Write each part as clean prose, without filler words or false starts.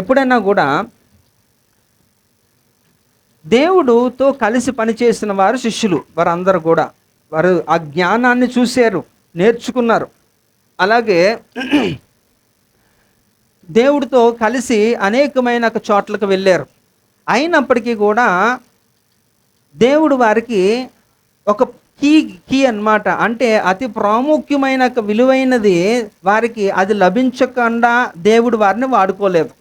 ఎప్పుడైనా కూడా దేవుడుతో కలిసి పనిచేసిన వారు శిష్యులు, వారందరూ కూడా వారు ఆ జ్ఞానాన్ని చూశారు, నేర్చుకున్నారు. అలాగే దేవుడితో కలిసి అనేకమైన చోట్లకు వెళ్ళారు. అయినప్పటికీ కూడా దేవుడు వారికి ఒక కీ అన్నమాట. అంటే అతి ప్రాముఖ్యమైన విలువైనది వారికి అది లభించకుండా దేవుడు వారిని వాడుకోలేదు.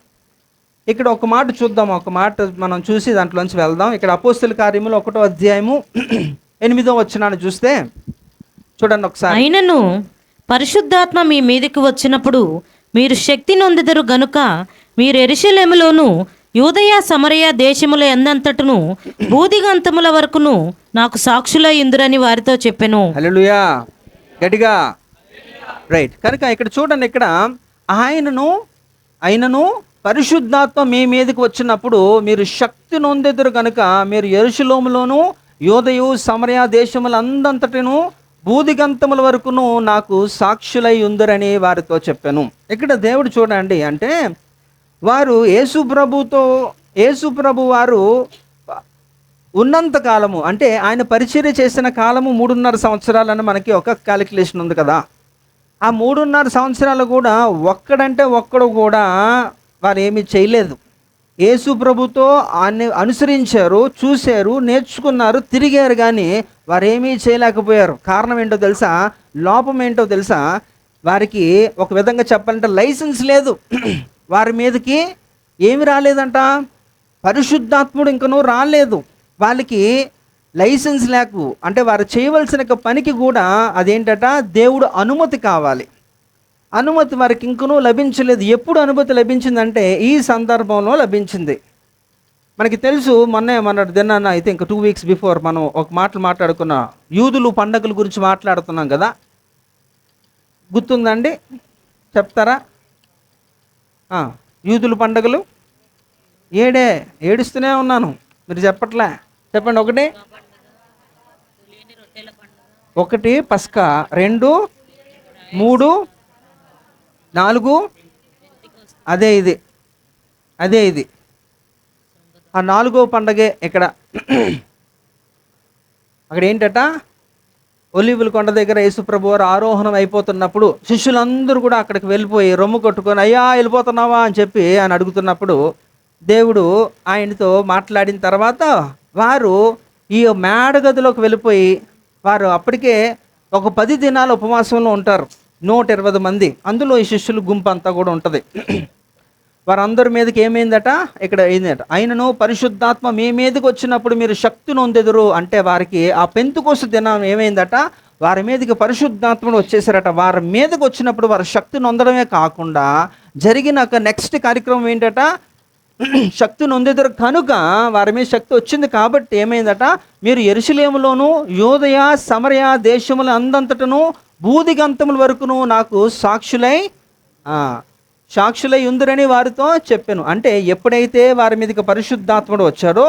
ఇక్కడ ఒక మాట చూద్దాం, ఒక మాట మనం చూసి దాంట్లోంచి వెళ్దాం. ఇక్కడ అపోస్తల కార్యములు 1వ అధ్యాయము 8వ వచనాన్ని చూస్తే చూడండి ఒకసారి. అయినను పరిశుద్ధాత్మ మీ మీదకి వచ్చినప్పుడు మీరు శక్తి నొందెదరు గనుక మీరు యెరూషలేములోను యూదయ సమరయ దేశముల ఎందంతటను బూదిగంతముల వరకును నాకు సాక్షులై ఇందురని వారితో చెప్పెను. హల్లెలూయా, గట్టిగా రైట్. కనుక ఇక్కడ చూడండి, ఇక్కడ ఆయనను పరిశుద్ధాత్మ మీ మీదకి వచ్చినప్పుడు మీరు శక్తి నొందెదరు కనుక మీరు యెరూషలేములోను యూదయు సమరయ దేశముల అందంతటను బూదిగంతముల వరకును నాకు సాక్షులై ఉందరని వారితో చెప్పాను. ఇక్కడ దేవుడు చూడండి, అంటే వారు యేసు ప్రభు వారు ఉన్నంత కాలము, అంటే ఆయన పరిచర్య చేసిన కాలము 3.5 సంవత్సరాలని మనకి ఒక క్యాలిక్యులేషన్ ఉంది కదా. ఆ 3.5 సంవత్సరాలు కూడా ఒక్కడు కూడా వారు ఏమీ చేయలేదు. యేసు ప్రభుతో అనుసరించారు, చూశారు, నేర్చుకున్నారు, తిరిగారు, కానీ వారు ఏమీ చేయలేకపోయారు. కారణం ఏంటో తెలుసా? లోపం ఏంటో తెలుసా? వారికి ఒక విధంగా చెప్పాలంటే లైసెన్స్ లేదు. వారి మీదకి ఏమి రాలేదంట, పరిశుద్ధాత్ముడు ఇంకనూ రాలేదు. వాళ్ళకి లైసెన్స్ లేకు, అంటే వారు చేయవలసిన పనికి కూడా అదేంటట, దేవుడు అనుమతి కావాలి. అనుమతి వారికి ఇంకనూ లభించలేదు. ఎప్పుడు అనుమతి లభించిందంటే ఈ సందర్భంలో లభించింది. మనకి తెలుసు, మన దినాన అయితే ఇంకా 2 వీక్స్ బిఫోర్ మనం ఒక మాట్లాడుకున్న యూదులు పండగల గురించి మాట్లాడుతున్నాం కదా, గుర్తుందండి? చెప్తారా? యూదులు పండగలు ఏడుస్తూనే ఉన్నాను, మీరు చెప్పట్లే. చెప్పండి. ఒకటి పస్కా, 2, 3, 4 అదే ఇది ఆ 4వ పండగే ఇక్కడ. అక్కడ ఏంటట, ఒలీవుల కొండ దగ్గర యేసుప్రభు వారు ఆరోహణం అయిపోతున్నప్పుడు శిష్యులందరూ కూడా అక్కడికి వెళ్ళిపోయి రొమ్ము కొట్టుకొని, అయ్యా వెళ్ళిపోతున్నావా అని చెప్పి ఆయన అడుగుతున్నప్పుడు దేవుడు ఆయనతో మాట్లాడిన తర్వాత వారు ఈ మేడగదిలోకి వెళ్ళిపోయి, వారు అప్పటికే ఒక 10 దినాల ఉపవాసంలో ఉంటారు, 120 మంది. అందులో ఈ శిష్యుల గుంపు అంతా కూడా ఉంటుంది. వారందరి మీదకి ఏమైందట, ఇక్కడ అయిందట, ఆయనను పరిశుద్ధాత్మ మీ మీదకి వచ్చినప్పుడు మీరు శక్తి నొందెదరు అంటే వారికి ఆ పెంతెకోస్తు దినం ఏమైందట, వారి మీదకి పరిశుద్ధాత్మను వచ్చేసారట. వారి మీదకి వచ్చినప్పుడు వారు శక్తి నొందడమే కాకుండా జరిగిన నెక్స్ట్ కార్యక్రమం ఏంటట, శక్తి నొందెదరు కనుక వారి మీద శక్తి వచ్చింది కాబట్టి ఏమైందట, మీరు యెరూషలేములోను యూదయ సమరయ దేశముల అందంతటను బూదిగంతముల వరకును నాకు సాక్షులై ఉందిరని వారితో చెప్పాను. అంటే ఎప్పుడైతే వారి మీదకి పరిశుద్ధాత్ముడు వచ్చారో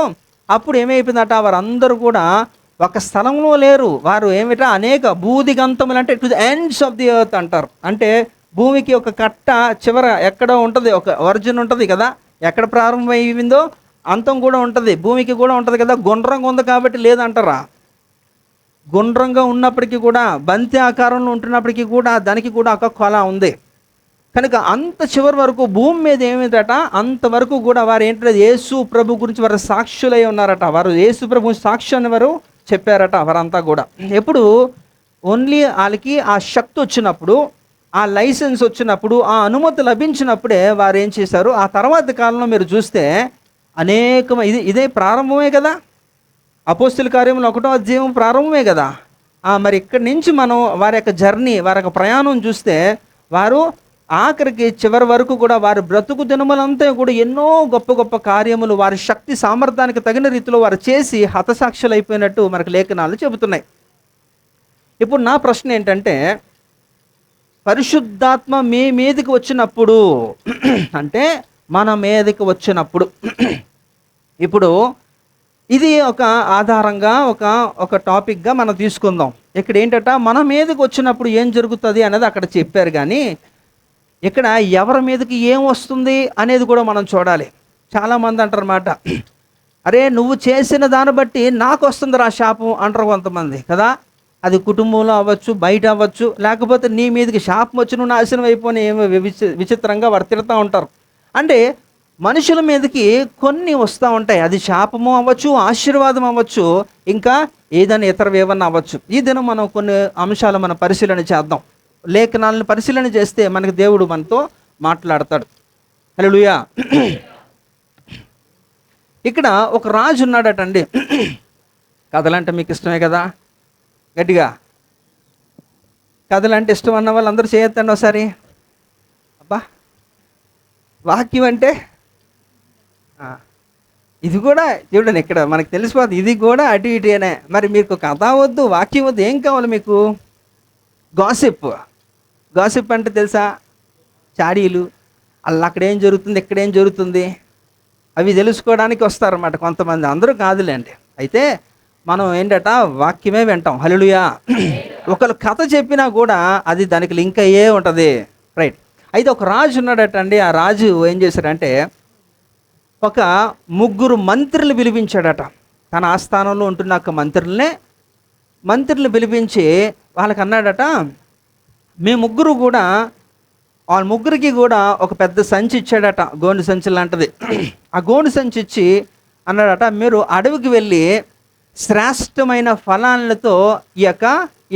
అప్పుడు ఏమైపోయిందట, వారందరూ కూడా ఒక స్థలంలో లేరు. వారు అనేక బూదిగంతములు, అంటే to the ends of the earth అంటారు. అంటే భూమికి ఒక కట్ట చివర ఎక్కడో ఉంటుంది, ఒక ఒరిజిన్ ఉంటుంది కదా, ఎక్కడ ప్రారంభమైందో అంతం కూడా ఉంటుంది, భూమికి కూడా ఉంటుంది కదా. గుండ్రంగా ఉంది కాబట్టి లేదంటారా? గుండ్రంగా ఉన్నప్పటికీ కూడా, బంతి ఆకారంలో ఉంటున్నప్పటికీ కూడా దానికి కూడా ఒక కొల ఉంది. కనుక అంత చివరి వరకు భూమి మీద ఏమిటట, అంతవరకు కూడా వారు ఏంటంటే యేసు ప్రభు గురించి వారు సాక్షులై ఉన్నారట. వారు యేసు ప్రభు సాక్షి అని వారు చెప్పారట. వారంతా కూడా ఎప్పుడు ఓన్లీ వాళ్ళకి ఆ శక్తి వచ్చినప్పుడు, ఆ లైసెన్స్ వచ్చినప్పుడు, ఆ అనుమతి లభించినప్పుడే వారు ఏం చేశారు. ఆ తర్వాత కాలంలో మీరు చూస్తే ఇదే ప్రారంభమే కదా, అపోస్తల కార్యములు 1వ అధ్యాయం ప్రారంభమే కదా. మరి ఇక్కడి నుంచి మనం వారి యొక్క జర్నీ, వారి యొక్క ప్రయాణం చూస్తే వారు ఆఖరికి చివరి వరకు కూడా వారి బ్రతుకు దినములంతా కూడా ఎన్నో గొప్ప గొప్ప కార్యములు వారి శక్తి సామర్థ్యానికి తగిన రీతిలో వారు చేసి హతసాక్షులు అయిపోయినట్టు మనకు లేఖనాలు చెబుతున్నాయి. ఇప్పుడు నా ప్రశ్న ఏంటంటే, పరిశుద్ధాత్మ మీ మీదకి వచ్చినప్పుడు అంటే మన మీదకి వచ్చినప్పుడు, ఇప్పుడు ఇది ఒక ఆధారంగా ఒక టాపిక్గా మనం తీసుకుందాం. ఇక్కడ ఏంటంటే మన మీదకి వచ్చినప్పుడు ఏం జరుగుతుంది అనేది అక్కడ చెప్పారు. కానీ ఇక్కడ ఎవరి మీదకి ఏం వస్తుంది అనేది కూడా మనం చూడాలి. చాలామంది అంటారు అన్నమాట, అరే నువ్వు చేసిన దాన్ని బట్టి నాకు వస్తుంది రా శాపం అంటారు కొంతమంది కదా. అది కుటుంబంలో అవ్వచ్చు, బయట అవ్వచ్చు, లేకపోతే నీ మీదకి శాపం వచ్చి నువ్వు నాశనం అయిపోయి ఏమో విచిత్రంగా వారు తిడుతూ ఉంటారు. అంటే మనుషుల మీదకి కొన్ని వస్తూ ఉంటాయి. అది శాపము అవ్వచ్చు, ఆశీర్వాదం అవ్వచ్చు, ఇంకా ఏదైనా ఇతర ఏమన్నా అవ్వచ్చు. ఈ దినం మనం కొన్ని అంశాలు మనం పరిశీలన చేద్దాం. లేఖనాలను పరిశీలన చేస్తే మనకి దేవుడు మనతో మాట్లాడతాడు. హల్లెలూయా. ఇక్కడ ఒక రాజు ఉన్నాడటండి. కథలంటే మీకు ఇష్టమే కదా, గట్టిగా కథలంటే ఇష్టం అన్న వాళ్ళు అందరూ చేయొద్దండి ఒకసారి. అబ్బా, వాక్యం అంటే ఇది కూడా చూడండి, ఇక్కడ మనకు తెలిసిపోతుంది ఇది కూడా అటు ఇటేనే. మరి మీకు కథ వద్దు, వాక్యం వద్దు, ఏం కావాలి మీకు? గాసిప్. గాసిప్ అంటే తెలుసా? చాడీలు, అక్కడ ఏం జరుగుతుంది, ఇక్కడ ఏం జరుగుతుంది, అవి తెలుసుకోవడానికి వస్తారన్నమాట కొంతమంది. అందరూ కాదులేండి. అయితే మనం ఏంటట వాక్యమే వింటాం. హల్లెలూయా. ఒకళ్ళు కథ చెప్పినా కూడా అది దానికి లింక్ అయ్యే ఉంటుంది. రైట్. అయితే ఒక రాజు ఉన్నాడట అండి. ఆ రాజు ఏం చేశాడంటే ఒక 3 మంత్రులు పిలిపించాడట. తన ఆస్థానంలో ఉంటున్న ఒక మంత్రులు పిలిపించి వాళ్ళకి అన్నాడట, మీ ముగ్గురు కూడా, వాళ్ళ ముగ్గురికి కూడా ఒక పెద్ద సంచి ఇచ్చాడట, గోను సంచి లాంటిది. ఆ గోను సంచి ఇచ్చి అన్నాడట, మీరు అడవికి వెళ్ళి శ్రేష్టమైన ఫలాలతో ఈ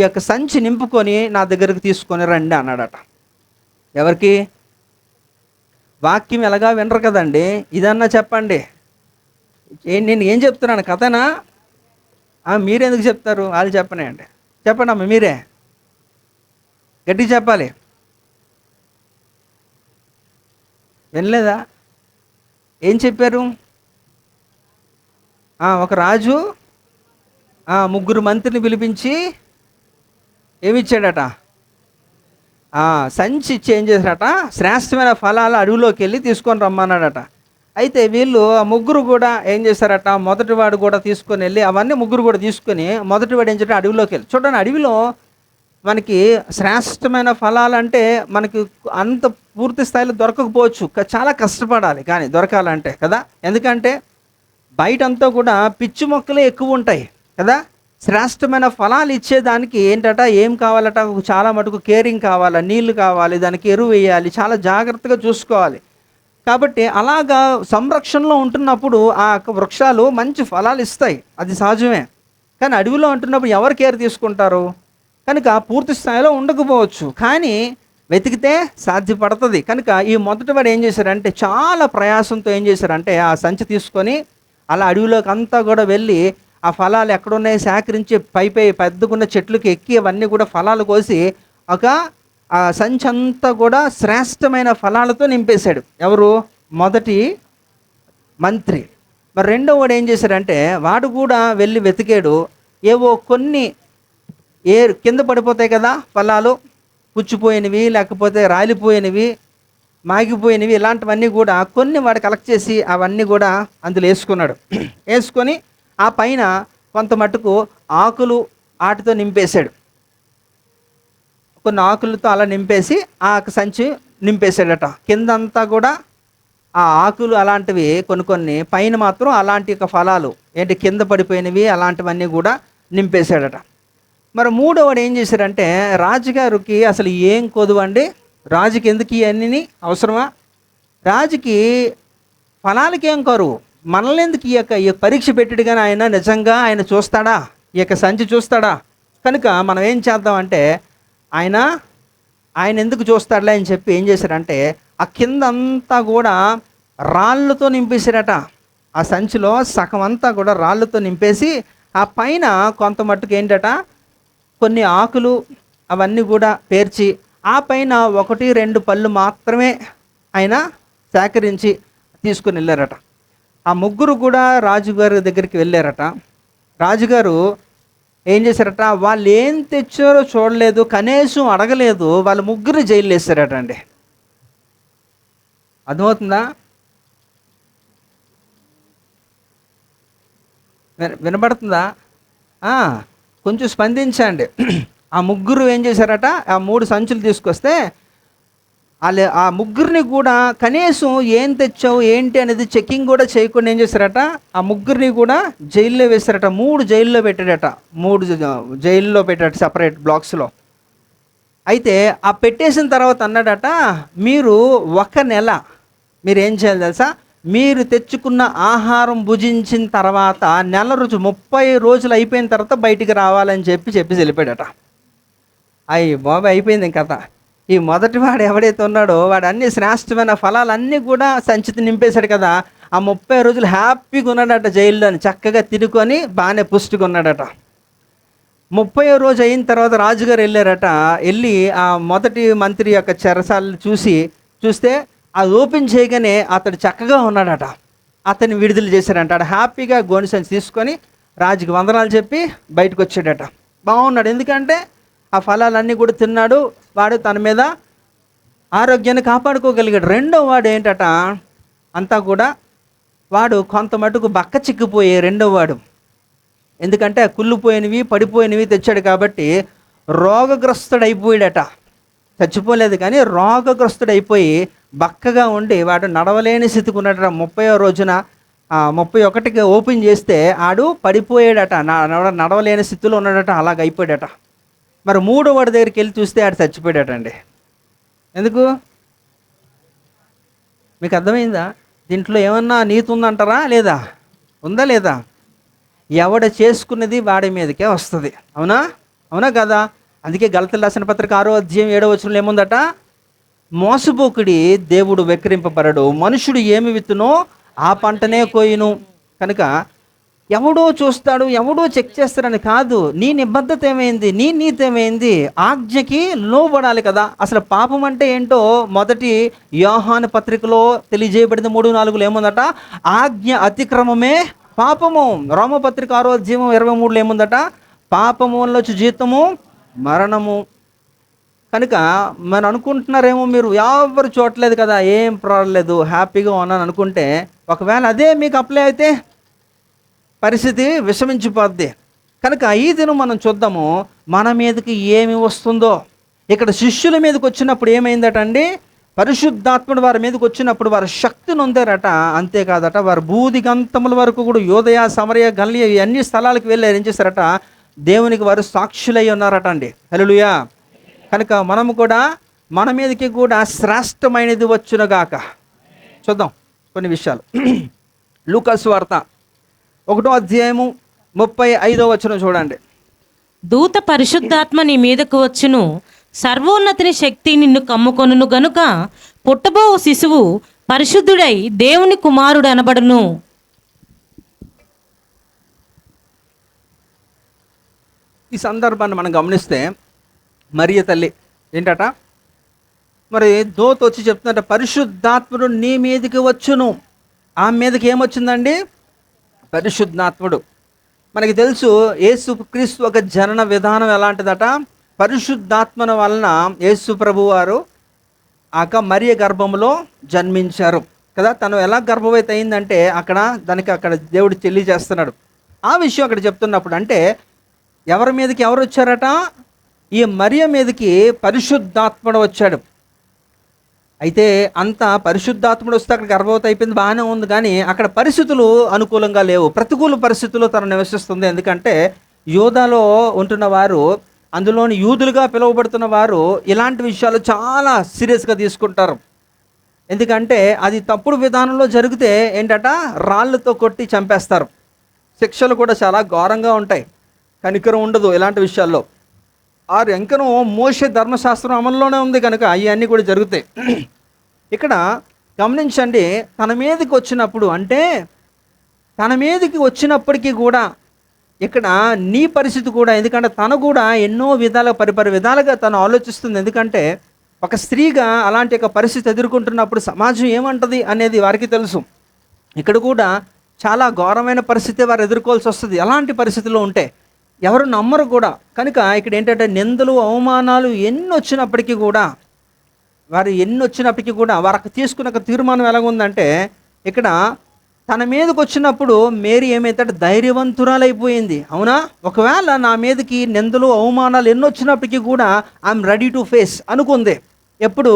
యొక్క సంచి నింపుకొని నా దగ్గరికి తీసుకొని రండి అన్నాడట. ఎవరికి? వాక్యం ఎలాగా వినరు కదండి. ఇదన్నా చెప్పండి. నేను ఏం చెప్తున్నాను, కథనా? మీరెందుకు చెప్తారు? వాళ్ళు చెప్పనే అండి. చెప్పండి అమ్మ, మీరే గట్టిగా చెప్పాలి. వినలేదా? ఏం చెప్పారు? ఒక రాజు 3 మంత్రిని పిలిపించి ఏమిచ్చాడట? సంచి ఇచ్చి ఏం చేశాడట? శ్రేష్టమైన ఫలాలు అడవిలోకి వెళ్ళి తీసుకొని రమ్మన్నాడట. అయితే వీళ్ళు 3 కూడా ఏం చేశారట? మొదటివాడు కూడా తీసుకొని వెళ్ళి అవన్నీ 3 కూడా తీసుకొని మొదటివాడు ఏం చేయాలి? అడవిలోకి వెళ్ళి. చూడండి, అడవిలో మనకి శ్రేష్టమైన ఫలాలు అంటే మనకి అంత పూర్తి స్థాయిలో దొరకకపోవచ్చు, చాలా కష్టపడాలి కానీ దొరకాలంటే కదా. ఎందుకంటే బయటంతా కూడా పిచ్చి మొక్కలే ఎక్కువ ఉంటాయి కదా. శ్రేష్టమైన ఫలాలు ఇచ్చేదానికి ఏంటట, ఏం కావాలట? చాలా మటుకు కేరింగ్ కావాలి, నీళ్లు కావాలి, దానికి ఎరువు వేయాలి, చాలా జాగ్రత్తగా చూసుకోవాలి. కాబట్టి అలాగా సంరక్షణలో ఉంటున్నప్పుడు ఆ వృక్షాలు మంచి ఫలాలు ఇస్తాయి, అది సహజమే. కానీ అడవిలో ఉంటున్నప్పుడు ఎవరు కేర్ తీసుకుంటారు? కనుక పూర్తి స్థాయిలో ఉండకపోవచ్చు, కానీ వెతికితే సాధ్యపడుతుంది. కనుక ఈ మొదటివాడు ఏం చేశారంటే చాలా ప్రయాసంతో ఏం చేశారంటే ఆ సంచి తీసుకొని అలా అడవిలోకి అంతా కూడా వెళ్ళి ఆ ఫలాలు ఎక్కడున్నాయి సేకరించి పై పెద్దగున్న చెట్లకి ఎక్కి అవన్నీ కూడా ఫలాలు కోసి ఆ సంచి అంతా కూడా శ్రేష్టమైన ఫలాలతో నింపేశాడు. ఎవరు? మొదటి మంత్రి. మరి రెండో వాడు ఏం చేశాడంటే వాడు కూడా వెళ్ళి వెతికాడు. ఏవో కొన్ని కింద పడిపోతాయి కదా ఫలాలు, పుచ్చిపోయినవి, లేకపోతే రాలిపోయినవి, మాగిపోయినవి, ఇలాంటివన్నీ కూడా కొన్ని వాడు కలెక్ట్ చేసి అవన్నీ కూడా అందులో వేసుకున్నాడు. వేసుకొని ఆ పైన కొంత మట్టుకు ఆకులు వాటితో నింపేశాడు. కొన్ని ఆకులతో అలా నింపేసి ఆ సంచి నింపేశాడట. కిందంతా కూడా ఆ ఆకులు అలాంటివి కొన్ని, పైన మాత్రం అలాంటి ఫలాలు ఏంటి కింద పడిపోయినవి అలాంటివన్నీ కూడా నింపేశాడట. మరి మూడోవాడు ఏం చేశారంటే రాజుగారికి అసలు ఏం కొదువండి, రాజుకి ఎందుకు ఇవన్నీ అవసరమా? రాజుకి ఫలాలకి ఏం కరువు, మనల్ని ఎందుకు ఈ పరీక్ష పెట్టాడు? కానీ ఆయన నిజంగా ఆయన చూస్తాడా? ఈ సంచి చూస్తాడా? కనుక మనం ఏం చేద్దామంటే ఆయన ఎందుకు చూస్తాడులే అని చెప్పి ఏం చేశారంటే ఆ కిందంతా కూడా రాళ్ళతో నింపేశారట. ఆ సంచిలో సగం అంతా కూడా రాళ్ళతో నింపేసి ఆ పైన కొంత మట్టుకు ఏంటట కొన్ని ఆకులు అవన్నీ కూడా పేర్చి ఆ పైన 1-2 పళ్ళు మాత్రమే ఆయన సేకరించి తీసుకుని వెళ్ళారట. ఆ ముగ్గురు కూడా రాజుగారి దగ్గరికి వెళ్ళారట. రాజుగారు ఏం చేశారట, వాళ్ళు ఏం తెచ్చారో చూడలేదు, కనీసం అడగలేదు, వాళ్ళ ముగ్గురు జైలు వేసారట అండి. అర్థమవుతుందా? వినబడుతుందా? కొంచెం స్పందించండి. ఆ ముగ్గురు ఏం చేశారట, ఆ 3 సంచులు తీసుకొస్తే ఆ ముగ్గురిని కూడా కనీసం ఏం తెచ్చావు ఏంటి అనేది చెకింగ్ కూడా చేయకుండా ఏం చేశారట, ఆ ముగ్గురిని కూడా జైల్లో వేశారట. 3 జైల్లో పెట్టాడట, 3 జైల్లో పెట్టాడట సపరేట్ బ్లాక్స్లో. అయితే ఆ పెట్టేసిన తర్వాత అన్నాడట, మీరు 1 నెల మీరు ఏం చేయాలి తెలుసా, మీరు తెచ్చుకున్న ఆహారం భుజించిన తర్వాత నెల రోజు 30 రోజులు అయిపోయిన తర్వాత బయటికి రావాలని చెప్పి వెళ్ళిపోయాడట. అయ్యి బాబు, అయిపోయింది కథ. ఈ మొదటి వాడు ఎవడైతే ఉన్నాడో వాడు అన్ని శ్రేష్టమైన ఫలాలన్నీ కూడా సంచితి నింపేశాడు కదా. ఆ 30 రోజులు హ్యాపీగా ఉన్నాడట జైల్లోని, చక్కగా తినుకొని బాగానే పుష్టిగా ఉన్నాడట. 30వ రోజు అయిన తర్వాత రాజుగారు వెళ్ళారట. వెళ్ళి ఆ మొదటి మంత్రి యొక్క చెరసాలను చూస్తే అది ఓపెన్ చేయగానే అతడు చక్కగా ఉన్నాడట. అతన్ని విడుదల చేశారంట. ఆడ హ్యాపీగా గోనె సంచి తీసుకొని రాజుకి వందనాలు చెప్పి బయటకు వచ్చాడట. బాగున్నాడు, ఎందుకంటే ఆ ఫలాలన్నీ కూడా తిన్నాడు. వాడు తన మీద ఆరోగ్యాన్ని కాపాడుకోగలిగాడు. రెండో వాడు ఏంటట, అంతా కూడా వాడు కొంత మటుకు బక్క చిక్కిపోయే రెండో వాడు. ఎందుకంటే కుళ్ళిపోయినవి పడిపోయినవి తెచ్చాడు కాబట్టి రోగగ్రస్తుడైపోయాడట. చచ్చిపోలేదు కానీ రోగగ్రస్తుడైపోయి బక్కగా ఉండి వాడు నడవలేని స్థితికి ఉన్నాడట. 30వ రోజున 31కి ఓపెన్ చేస్తే ఆడు పడిపోయాడట, నడవలేని స్థితిలో ఉన్నాడట. అలాగ అయిపోయాడట. మరి 3వ వాడి దగ్గరికి వెళ్ళి చూస్తే ఆడు చచ్చిపోయాడటండి. ఎందుకు మీకు అర్థమైందా? దీంట్లో ఏమన్నా నీతి ఉందంటారా? లేదా? ఉందా లేదా? ఎవడ చేసుకున్నది వాడి మీదకే వస్తుంది. అవునా కదా? అందుకే గలతీయులకు రాసిన పత్రిక 6వ అధ్యాయం 7వ వచనంలో ఏముందట, మోసపోకుడి, దేవుడు వెక్కిరింపబడడు, మనుషుడు ఏమి విత్తునో ఆ పంటనే కోయును. కనుక ఎవడో చూస్తాడు, ఎవడో చెక్ చేస్తాడని కాదు. నీ నిబద్ధత ఏమైంది, నీ నీతి ఏమైంది? ఆజ్ఞకి లోబడాలి కదా. అసలు పాపం అంటే ఏంటో మొదటి యోహాను పత్రికలో తెలియజేయబడింది 3:4 ఏముందట, ఆజ్ఞ అతిక్రమమే పాపము. రోమపత్రిక 6వ అధ్యాయం 23లో ఏముందట, పాపము వల్ల వచ్చి జీతము మరణము. కనుక మనం అనుకుంటున్నారేమో మీరు ఎవరు చూడలేదు కదా, ఏం పర్వాలేదు, హ్యాపీగా ఉన్నాను అనుకుంటే, ఒకవేళ అదే మీకు అప్లై అయితే పరిస్థితి విషమించిపోద్ది. కనుక ఈ దినం మనం చూద్దాము మన మీదకి ఏమి వస్తుందో. ఇక్కడ శిష్యుల మీదకి వచ్చినప్పుడు ఏమైందటండి, పరిశుద్ధాత్ముడు వారి మీదకి వచ్చినప్పుడు వారు శక్తిని పొందారట. అంతేకాదట, వారు బూదిగంతముల వరకు కూడా యూదయ, సమరయ, గలిలయ ఈ అన్ని స్థలాలకు వెళ్ళి ఏం చేశారట, దేవునికి వారు సాక్షులై ఉన్నారట అండి. హల్లెలూయా. కనుక మనము కూడా మన మీదకి కూడా శ్రేష్టమైనది వచ్చునుగాక. చూద్దాం కొన్ని విషయాలు. లూకా సువార్త 1వ అధ్యాయము 35వ వచనం చూడండి. దూత పరిశుద్ధాత్మ నీ మీదకు వచ్చును, సర్వోన్నతిని శక్తి నిన్ను కమ్ముకొనును గనుక పుట్టబో శిశువు పరిశుద్ధుడై దేవుని కుమారుడు అనబడును. ఈ సందర్భాన్ని మనం గమనిస్తే మరియ తల్లి ఏంటట, మరి దూత వచ్చి చెప్తుందట, పరిశుద్ధాత్ముడు నీ మీదకి వచ్చును. ఆమె మీదకి ఏమొచ్చిందండి, పరిశుద్ధాత్ముడు. మనకి తెలుసు యేసు క్రీస్తు ఒక జనన విధానం ఎలాంటిదట, పరిశుద్ధాత్మన వలన యేసు ప్రభు వారు మరియ గర్భంలో జన్మించారు కదా. తను ఎలా గర్భవతి అయిందంటే అక్కడ దేవుడు తెలియజేస్తున్నాడు. ఆ విషయం అక్కడ చెప్తున్నప్పుడు అంటే ఎవరి మీదకి ఎవరు వచ్చారట, ఈ మరియ మీదకి పరిశుద్ధాత్ముడు వచ్చాడు. అయితే అంత పరిశుద్ధాత్ముడు వస్తే అక్కడ గర్భవతి అయిపోయింది, బాగానే ఉంది. కానీ అక్కడ పరిస్థితులు అనుకూలంగా లేవు, ప్రతికూల పరిస్థితుల్లో తను నివసిస్తుంది. ఎందుకంటే యూదాలో ఉంటున్న వారు, అందులోని యూదులుగా పిలువబడుతున్న వారు ఇలాంటి విషయాలు చాలా సీరియస్గా తీసుకుంటారు. ఎందుకంటే అది తప్పుడు విధానంలో జరిగితే ఏంటట, రాళ్ళతో కొట్టి చంపేస్తారు. శిక్షలు కూడా చాలా ఘోరంగా ఉంటాయి, కనికరం ఉండదు ఇలాంటి విషయాల్లో. ఎంకనో మోషే ధర్మశాస్త్రం అమల్లోనే ఉంది కనుక అవన్నీ కూడా జరుగుతాయి. ఇక్కడ గమనించండి, తన మీదకి వచ్చినప్పుడు అంటే తన మీదకి వచ్చినప్పటికీ కూడా ఇక్కడ నీ పరిస్థితి కూడా, ఎందుకంటే తను కూడా ఎన్నో విధాల పరిపరి విధాలుగా తను ఆలోచిస్తుంది. ఎందుకంటే ఒక స్త్రీగా అలాంటి ఒక పరిస్థితి ఎదుర్కొంటున్నప్పుడు సమాజం ఏమంటుంది అనేది వారికి తెలుసు. ఇక్కడ కూడా చాలా ఘోరమైన పరిస్థితి వారు ఎదుర్కోవాల్సి వస్తుంది అలాంటి పరిస్థితుల్లో ఉంటే. ఎవరు నమ్మరు కూడా. కనుక ఇక్కడ ఏంటంటే నిందలు, అవమానాలు ఎన్ని వచ్చినప్పటికీ కూడా వారికి తీసుకున్న ఒక తీర్మానం ఎలాగుందంటే, ఇక్కడ తన మీదకి వచ్చినప్పుడు మేరీ ఏమైతే ధైర్యవంతురాలైపోయింది. అవునా, ఒకవేళ నా మీదకి నిందలు, అవమానాలు ఎన్ని వచ్చినప్పటికీ కూడా ఐఎమ్ రెడీ టు ఫేస్ అనుకుంది. ఎప్పుడు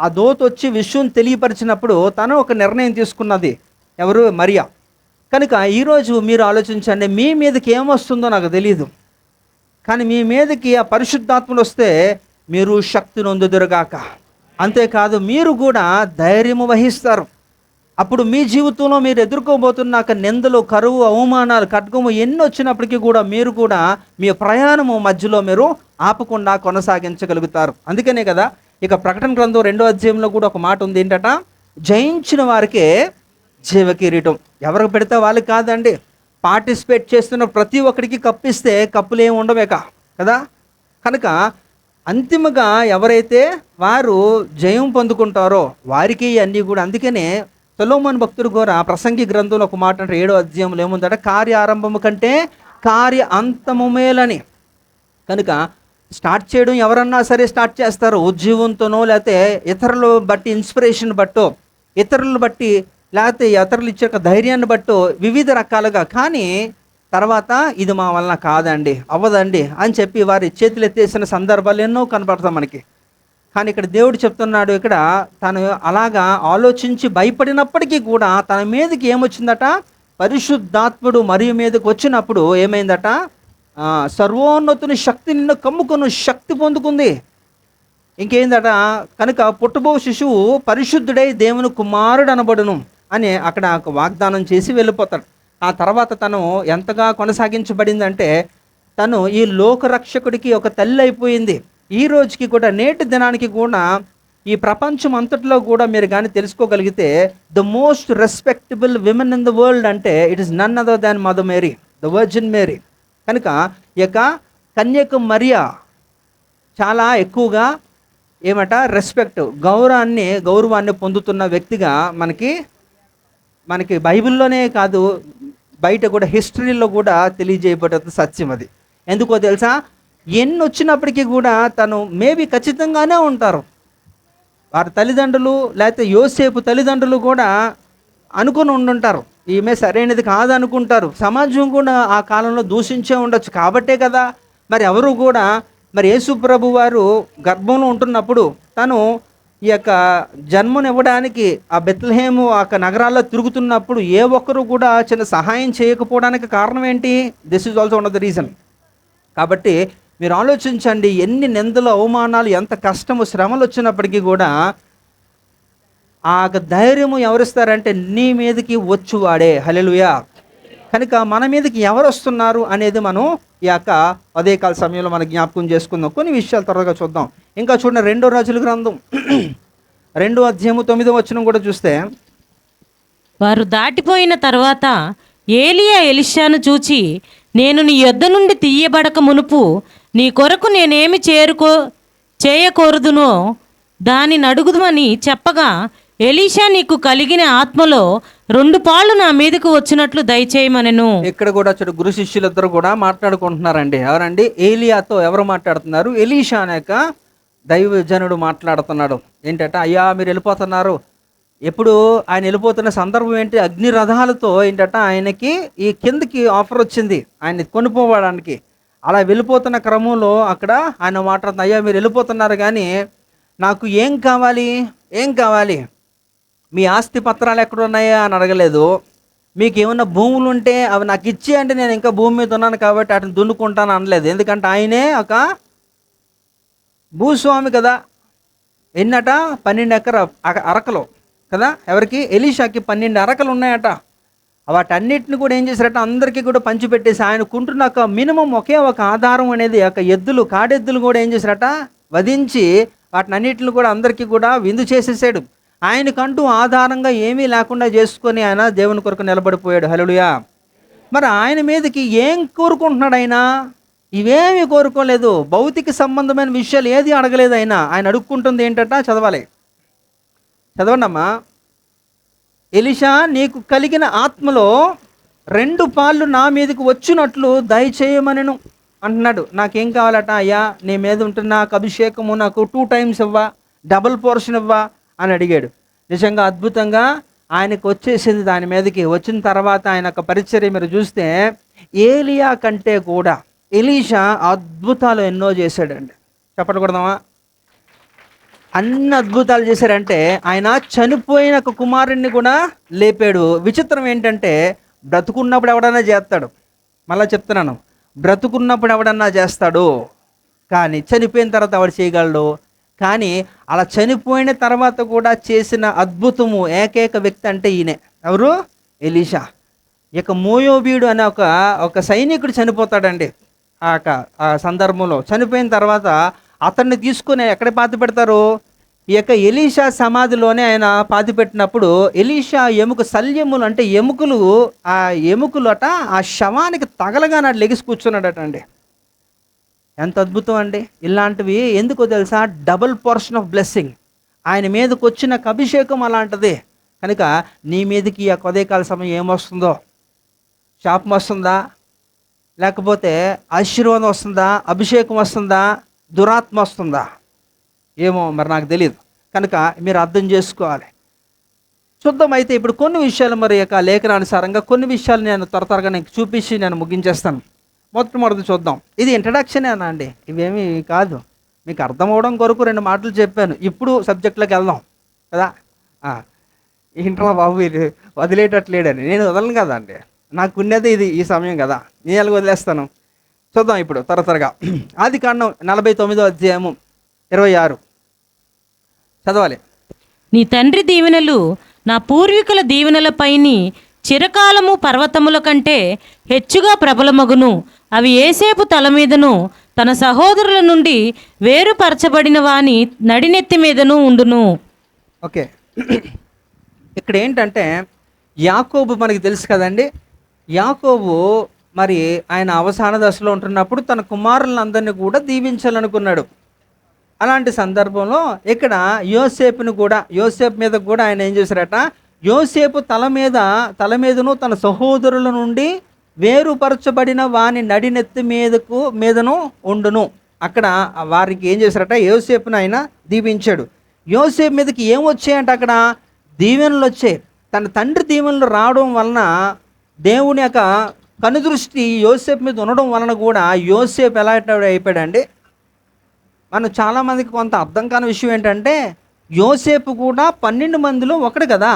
ఆ దూత వచ్చి విషయం తెలియపరిచినప్పుడు తను ఒక నిర్ణయం తీసుకున్నది. ఎవరు? మరియా. కనుక ఈరోజు మీరు ఆలోచించండి, మీ మీదకి ఏమొస్తుందో నాకు తెలియదు, కానీ మీ మీదకి ఆ పరిశుద్ధాత్మలు వస్తే మీరు శక్తి నొందుదురుగాక. అంతేకాదు మీరు కూడా ధైర్యము వహిస్తారు. అప్పుడు మీ జీవితంలో మీరు ఎదుర్కోబోతున్న నిందలు, కరువు, అవమానాలు, ఖడ్గము ఎన్ని వచ్చినప్పటికీ కూడా మీరు కూడా మీ ప్రయాణము మధ్యలో మీరు ఆపకుండా కొనసాగించగలుగుతారు. అందుకనే కదా ఇక ప్రకటన గ్రంథం 2వ అధ్యాయంలో కూడా ఒక మాట ఉంది. ఏంటట? జయించిన వారికే జీవ కిరీటం. ఎవరికి పెడితే వాళ్ళకి కాదండి, పార్టిసిపేట్ చేస్తున్న ప్రతి ఒక్కరికి కప్పిస్తే కప్పులు ఏమి ఉండవేక కదా. కనుక అంతిమగా ఎవరైతే వారు జయం పొందుకుంటారో వారికి అన్నీ కూడా. అందుకనే సొలొమోను భక్తుడు కూడా ప్రసంగి గ్రంథంలో ఒక మాట అంటే 7వ అధ్యాయంలో ఏముందట? కార్య ఆరంభము కంటే కార్య అంతము మేలని. కనుక స్టార్ట్ చేయడం ఎవరన్నా సరే స్టార్ట్ చేస్తారు, ఉద్యోగంతోనో, లేకపోతే ఇతరులు బట్టి ఇన్స్పిరేషన్ బట్టో, ఇతరులు బట్టి, లేకపోతే ఇతరులు ఇచ్చే ధైర్యాన్ని బట్టో, వివిధ రకాలుగా. కానీ తర్వాత ఇది మా వలన కాదండి, అవ్వదండి అని చెప్పి వారి చేతులు ఎత్తేసిన సందర్భాలు ఎన్నో కనపడతాం మనకి. కానీ ఇక్కడ దేవుడు చెప్తున్నాడు, ఇక్కడ తను అలాగా ఆలోచించి భయపడినప్పటికీ కూడా తన మీదకి ఏమొచ్చిందట? పరిశుద్ధాత్ముడు మరియ మీదకి వచ్చినప్పుడు ఏమైందట? సర్వోన్నతుని శక్తి నిన్ను కమ్ముకుని శక్తి పొందుకుంది. ఇంకేందట? కనుక పుట్టబో శిశువు పరిశుద్ధుడై దేవుని కుమారుడు అనబడును అని అక్కడ వాగ్దానం చేసి వెళ్ళిపోతాడు. ఆ తర్వాత తను ఎంతగా కొనసాగించబడిందంటే తను ఈ లోకరక్షకుడికి ఒక తల్లి అయిపోయింది. ఈ రోజుకి కూడా, నేటి దినానికి కూడా ఈ ప్రపంచం అంతట్లో కూడా మీరు కానీ తెలుసుకోగలిగితే the most respectable women in the world అంటే it is none other than Mother Mary, the virgin Mary. కనుక ఈ యొక్క కన్యక మరియ చాలా ఎక్కువగా ఏమట? రెస్పెక్ట్, గౌరవాన్ని పొందుతున్న వ్యక్తిగా మనకి బైబిల్లోనే కాదు బయట కూడా హిస్టరీలో కూడా తెలియజేయబడ్డ సత్యం అది. ఎందుకో తెలుసా? ఎన్ని వచ్చినప్పటికీ కూడా తను మేబీ ఖచ్చితంగానే ఉంటారు. వారి తల్లిదండ్రులు లేకపోతే యోసేపు తల్లిదండ్రులు కూడా అనుకుని ఉండుంటారు, ఈమె సరైనది కాదనుకుంటారు. సమాజం కూడా ఆ కాలంలో దూషించే ఉండొచ్చు. కాబట్టే కదా మరి ఎవరు కూడా యేసు ప్రభు వారు గర్భంలో ఉంటున్నప్పుడు తను ఈ యొక్క జన్మనివ్వడానికి ఆ బెత్లెహేము ఆ నగరాల్లో తిరుగుతున్నప్పుడు ఏ ఒక్కరు కూడా చిన్న సహాయం చేయకపోవడానికి కారణం ఏంటి? This is also one of the reason. కాబట్టి మీరు ఆలోచించండి, ఎన్ని నిందలు, అవమానాలు, ఎంత కష్టము, శ్రమలు వచ్చినప్పటికీ కూడా ఆ ధైర్యము ఎవరిస్తారంటే నీ మీదకి వచ్చువాడే. హల్లెలూయా. కనుక మన మీదకి ఎవరు వస్తున్నారు అనేది మనం ఈ యొక్క ఉదయకాల సమయంలో మనం జ్ఞాపకం చేసుకుందాం. కొన్ని విషయాలు త్వరగా చూద్దాం. ఇంకా చూడండి, 2వ రాజుల గ్రంథం 2వ అధ్యాయము 9వ వచనం కూడా చూస్తే, వారు దాటిపోయిన తర్వాత ఏలియా ఎలీషాను చూచి, నేను నీ యొద్ద నుండి తీయబడక మునుపు నీ కొరకు నేనేమి చేయకూడదునో దానిని అడుగుదమని చెప్పగా, ఎలీషా నీకు కలిగిన ఆత్మలో 2 పాళ్ళు నా మీదకు వచ్చినట్లు దయచేయమనెను. ఇక్కడ కూడా గురు శిష్యులిద్దరు కూడా మాట్లాడుకుంటున్నారండి. ఎవరండి? ఏలియాతో ఎవరు మాట్లాడుతున్నారు? ఎలీషా అనేక దైవజనుడు మాట్లాడుతున్నాడు. ఏంటంటే, అయ్యా మీరు వెళ్ళిపోతున్నారు. ఎప్పుడు ఆయన వెళ్ళిపోతున్న సందర్భం ఏంటి? అగ్ని రథాలతో ఏంటంటే ఆయనకి ఈ కిందకి ఆఫర్ వచ్చింది ఆయన్ని కొనుక్కోవడానికి. అలా వెళ్ళిపోతున్న క్రమంలో అక్కడ ఆయన మాట్లాడుతున్న, అయ్యా మీరు వెళ్ళిపోతున్నారు కానీ నాకు ఏం కావాలి? మీ ఆస్తి పత్రాలు ఎక్కడ ఉన్నాయా అని అడగలేదు. మీకు ఏమన్నా భూములు ఉంటే అవి నాకు ఇచ్చి అంటే నేను ఇంకా భూమి మీద ఉన్నాను కాబట్టి వాటిని దున్నుకుంటాను అనలేదు. ఎందుకంటే ఆయనే ఒక భూస్వామి కదా. ఎన్నట? 12 అరకలు కదా. ఎవరికి? ఎలీషాకి 12 అరకలు ఉన్నాయట. వాటన్నిటిని కూడా ఏం చేశారట? అందరికీ కూడా పంచిపెట్టేసి ఆయనకుంటున్న మినిమం ఒకే ఒక ఆధారం అనేది ఎద్దులు, కాడెద్దులు కూడా ఏం చేశారట? వధించి వాటిని అన్నిటిని కూడా అందరికీ కూడా విందు చేసేసాడు. ఆయనకంటూ ఆధారంగా ఏమీ లేకుండా చేసుకొని ఆయన దేవుని కొరకు నిలబడిపోయాడు. హల్లెలూయా. మరి ఆయన మీదకి ఏం కోరుకుంటున్నాడు? ఆయన ఇవేమీ కోరుకోలేదు. భౌతిక సంబంధమైన విషయాలు ఏది అడగలేదు. ఆయన అడుక్కుంటుంది ఏంటట? చదవండి అమ్మా. ఎలీషా నీకు కలిగిన ఆత్మలో 2 పాళ్ళు నా మీదకి వచ్చినట్లు దయచేయమనెను అంటున్నాడు. నాకేం కావాలట? అయ్యా నీ మీద ఉంటున్న నాకు అభిషేకము నాకు 2 టైమ్స్ ఇవ్వా, డబుల్ పోర్షన్ ఇవ్వా అని అడిగాడు. నిజంగా అద్భుతంగా ఆయనకు వచ్చేసింది. దాని మీదకి వచ్చిన తర్వాత ఆయన యొక్క పరిచర్య మీరు చూస్తే ఏలియా కంటే కూడా ఎలీషా అద్భుతాలు ఎన్నో చేశాడండి. చెప్పకూడదామా? అన్ని అద్భుతాలు చేశారంటే ఆయన చనిపోయిన ఒక కుమారుణ్ణి కూడా లేపాడు. విచిత్రం ఏంటంటే బ్రతుకున్నప్పుడు ఎవడన్నా చేస్తాడు, మళ్ళీ చెప్తున్నాను, బ్రతుకున్నప్పుడు ఎవడన్నా చేస్తాడు, కానీ చనిపోయిన తర్వాత ఎవడు చేయగలడు. కానీ అలా చనిపోయిన తర్వాత కూడా చేసిన అద్భుతము ఏకైక వ్యక్తి అంటే ఈయనే. ఎవరు? ఎలీషా. ఇక మోయోబీడు అనే ఒక సైనికుడు చనిపోతాడండి. ఆ సందర్భంలో చనిపోయిన తర్వాత అతన్ని తీసుకుని ఎక్కడ పాతి పెడతారు? ఈ యొక్క ఎలీషా సమాధిలోనే ఆయన పాతి పెట్టినప్పుడు ఎలీషా శల్యములు అంటే ఎముకలు, ఆ ఎముకలు అట ఆ శవానికి తగలగానే అటు లెగిసి కూర్చున్నాడట అండి. ఎంత అద్భుతం అండి! ఇలాంటివి ఎందుకో తెలుసా? Double portion of blessing. ఆయన మీదకి వచ్చిన అభిషేకం అలాంటిది. కనుక నీ మీదకి ఆ ఉదయకాల సమయం ఏమొస్తుందో, శాపం వస్తుందా, లేకపోతే ఆశీర్వాదం వస్తుందా, అభిషేకం వస్తుందా, దురాత్మ వస్తుందా, ఏమో మరి నాకు తెలియదు. కనుక మీరు అర్థం చేసుకోవాలి. చూద్దాం అయితే ఇప్పుడు కొన్ని విషయాలు మరి యొక్క లేఖనానుసారంగా కొన్ని విషయాలు నేను త్వరగా నేను చూపించి నేను ముగించేస్తాను. మొట్టమొదటి చూద్దాం. ఇది ఇంట్రడక్షనేనా అండి, ఇవేమీ కాదు. మీకు అర్థం అవడం కొరకు 2 మాటలు చెప్పాను. ఇప్పుడు సబ్జెక్ట్లోకి వెళ్దాం కదా. ఇంట్లో బాబు ఇది వదిలేటట్లేడని నేను వదలను కదా అండి, నాకు ఉన్నది ఇది ఈ సమయం కదా, నేను ఎలాగ వదిలేస్తాను. చూద్దాం ఇప్పుడు త్వరగా. ఆదికాండం 49వ అధ్యాయము 26 చదవాలి. నీ తండ్రి దీవెనలు నా పూర్వీకుల దీవెనలపైని చిరకాలము పర్వతముల కంటే హెచ్చుగా ప్రబలమగును. అవి ఏసేపు తల మీదను తన సహోదరుల నుండి వేరుపరచబడిన వాని నడినెత్తి మీదను ఉండును. ఓకే, ఇక్కడ ఏంటంటే యాకోబు మనకి తెలుసు కదండి. యాకోబు మరి ఆయన అవసాన దశలో ఉంటున్నప్పుడు తన కుమారులందరినీ కూడా దీవించాలనుకున్నాడు. అలాంటి సందర్భంలో ఇక్కడ యోసేపు మీద కూడా ఆయన ఏం చేశారట? యోసేపు తల మీదను తన సహోదరుల నుండి వేరుపరచబడిన వాని నడినెత్తి మీదను ఉండును. అక్కడ వారికి ఏం చేశారట? యోసేపును ఆయన దీవించాడు. యోసేపు మీదకి ఏం వచ్చాయంట? అక్కడ దీవెనలు వచ్చాయి. తన తండ్రి దీవెనలు రావడం వలన దేవుని యొక్క కనుదృష్టి యోసేపు మీద ఉండడం వలన కూడా యోసేపు ఎలా అయిపోయాడండి. మనం చాలామందికి కొంత అర్థం కాని విషయం ఏంటంటే యోసేపు కూడా 12 మందిలో ఒకడు కదా.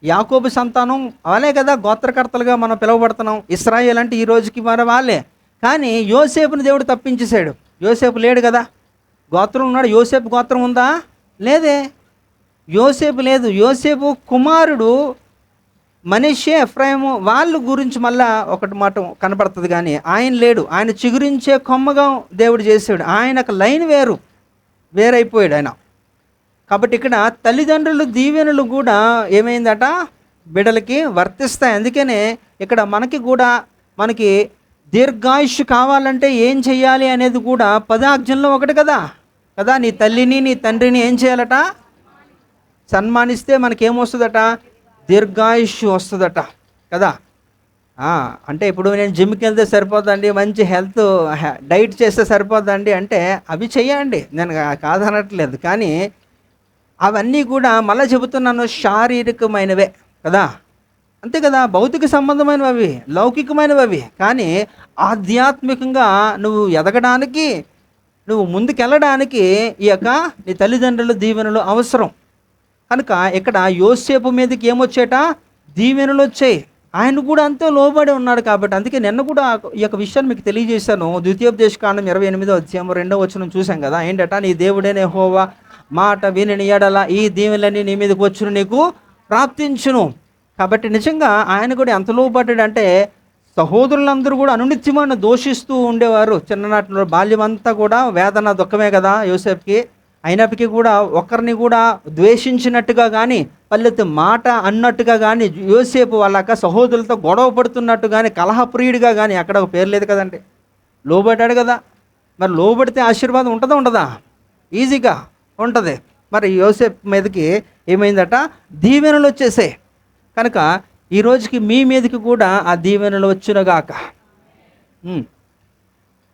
యాకోబు సంతానం వాళ్ళే కదా, గోత్రకర్తలుగా మనం పిలువబడుతున్నాం. ఇశ్రాయేల్ అంటే ఈ రోజుకి మరి వాళ్ళే. కానీ యోసేపుని దేవుడు తప్పించేశాడు. యోసేపు లేడు కదా, గోత్రం ఉన్నాడు. యోసేపు గోత్రం ఉందా? లేదే, యోసేపు లేదు. యోసేపు కుమారుడు మనష్షే, ఎఫ్రాయిము వాళ్ళ గురించి మళ్ళా ఒకటి మాట కనపడుతుంది, కానీ ఆయన లేడు. ఆయన చిగురించే కొమ్మగా దేవుడు చేసాడు. ఆయనకు లైన్ వేరైపోయాడు ఆయన. కాబట్టి ఇక్కడ తల్లిదండ్రులు దీవెనలు కూడా ఏమైందట? బిడ్డలకి వర్తిస్తాయి. అందుకనే ఇక్కడ మనకి దీర్ఘాయుష్ కావాలంటే ఏం చెయ్యాలి అనేది కూడా 10 ఆజ్ఞల్లో ఒకటి కదా. నీ తల్లిని నీ తండ్రిని ఏం చేయాలట? సన్మానిస్తే మనకేమొస్తుందట? దీర్ఘాయుష్ వస్తుందట కదా. అంటే ఇప్పుడు నేను జిమ్కి వెళ్తే సరిపోతుందండి, మంచి హెల్త్ డైట్ చేస్తే సరిపోతుందండి అంటే అవి చెయ్యండి, నేను కాదనట్లేదు. కానీ అవన్నీ కూడా మళ్ళీ చెబుతున్నాను, శారీరకమైనవే కదా, అంతే కదా, భౌతిక సంబంధమైనవి అవి, లౌకికమైనవి అవి. కానీ ఆధ్యాత్మికంగా నువ్వు ఎదగడానికి, నువ్వు ముందుకెళ్ళడానికి ఈ యొక్క నీ తల్లిదండ్రుల దీవెనలు అవసరం. కనుక ఇక్కడ యోసేపు మీదకి ఏమొచ్చేట? దీవెనలు వచ్చాయి. ఆయన కూడా అంతే లోబడి ఉన్నాడు. కాబట్టి అందుకే నిన్న కూడా ఈ యొక్క విషయాన్ని మీకు తెలియజేశాను. ద్వితీయోపదేశకాండం 28వ అధ్యాయం 2వ వచనం చూసాం కదా. ఏంటట? నీ దేవుడైన యెహోవా మాట విని ఎడల ఈ దీవెనలన్నీ నీ మీదకి వచ్చును, నీకు ప్రాప్తించును. కాబట్టి నిజంగా ఆయన కూడా ఎంత లోబడ్డాడంటే సహోదరులందరూ కూడా అనునిత్యమైన దోషిస్తూ ఉండేవారు. చిన్ననాటి బాల్యం అంతా కూడా వేదన దుఃఖమే కదా యోసేపుకి. అయినప్పటికీ కూడా ఒకరిని కూడా ద్వేషించినట్టుగా కానీ పల్లెత్తి మాట అన్నట్టుగా కానీ యోసేపు వాళ్ళక సహోదరులతో గొడవ పడుతున్నట్టు కానీ కలహప్రియుడిగా కానీ అక్కడ ఒక పేరు లేదు కదండి. లోబడ్డాడు కదా. మరి లోబడితే ఆశీర్వాదం ఉంటుందా ఉండదా? ఈజీగా ఉంటుంది. మరి యోసేపు మీదకి ఏమైందట? దీవెనలు వచ్చేసాయి. కనుక ఈ రోజుకి మీ మీదకి కూడా ఆ దీవెనలు వచ్చునుగాక.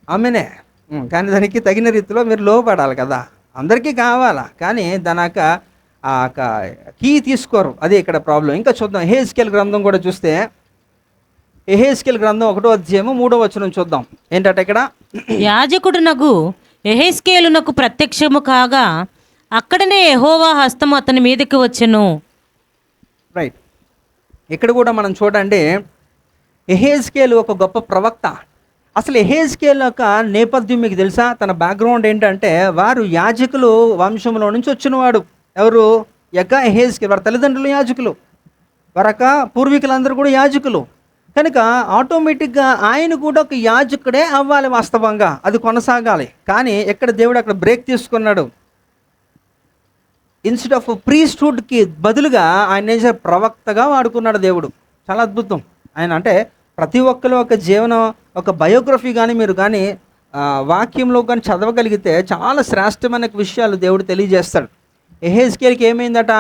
ఆమెనే. కానీ దానికి తగిన రీతిలో మీరు లోబడాలి కదా. అందరికీ కావాలా, కానీ దానాక ఆ కీ తీసుకోరు. అదే ఇక్కడ ప్రాబ్లం. ఇంకా చూద్దాం. యెహెజ్కేలు గ్రంథం కూడా చూస్తే, యెహెజ్కేలు గ్రంథం 1వ అధ్యాయము 3వ వచనం చూద్దాం. ఏంటంటే ఇక్కడ యాజకుడునగు యెహెజ్కేలునకు ప్రత్యక్షము కాగా అక్కడనే యెహోవా హస్తము అతని మీదకి వచ్చెను. రైట్. ఇక్కడ కూడా మనం చూడండి, యెహెజ్కేలు ఒక గొప్ప ప్రవక్త. అసలు యెహెజ్కేలు యొక్క నేపథ్యం మీకు తెలుసా? తన బ్యాక్గ్రౌండ్ ఏంటంటే, వారు యాజకులు వంశంలో నుంచి వచ్చినవాడు. ఎవరు? యెహెజ్కేలు. వారి తల్లిదండ్రులు యాజకులు, వారొక పూర్వీకులందరూ కూడా యాజకులు. కనుక ఆటోమేటిక్గా ఆయన కూడా ఒక యాజకుడే అవ్వాలి. వాస్తవంగా అది కొనసాగాలి. కానీ ఎక్కడ దేవుడు అక్కడ బ్రేక్ తీసుకున్నాడు. ఇన్స్టెడ్ ఆఫ్ ప్రీస్ట్హుడ్కి బదులుగా ఆయన ఏం చేశారు? ప్రవక్తగా వాడుకున్నాడు దేవుడు. చాలా అద్భుతం. ఆయన అంటే ప్రతి ఒక్కరు ఒక జీవనం, ఒక బయోగ్రఫీ కానీ మీరు కానీ వాక్యంలో కానీ చదవగలిగితే చాలా శ్రేష్టమైన విషయాలు దేవుడు తెలియజేస్తాడు. యెహెజ్కేలుకి ఏమైందట?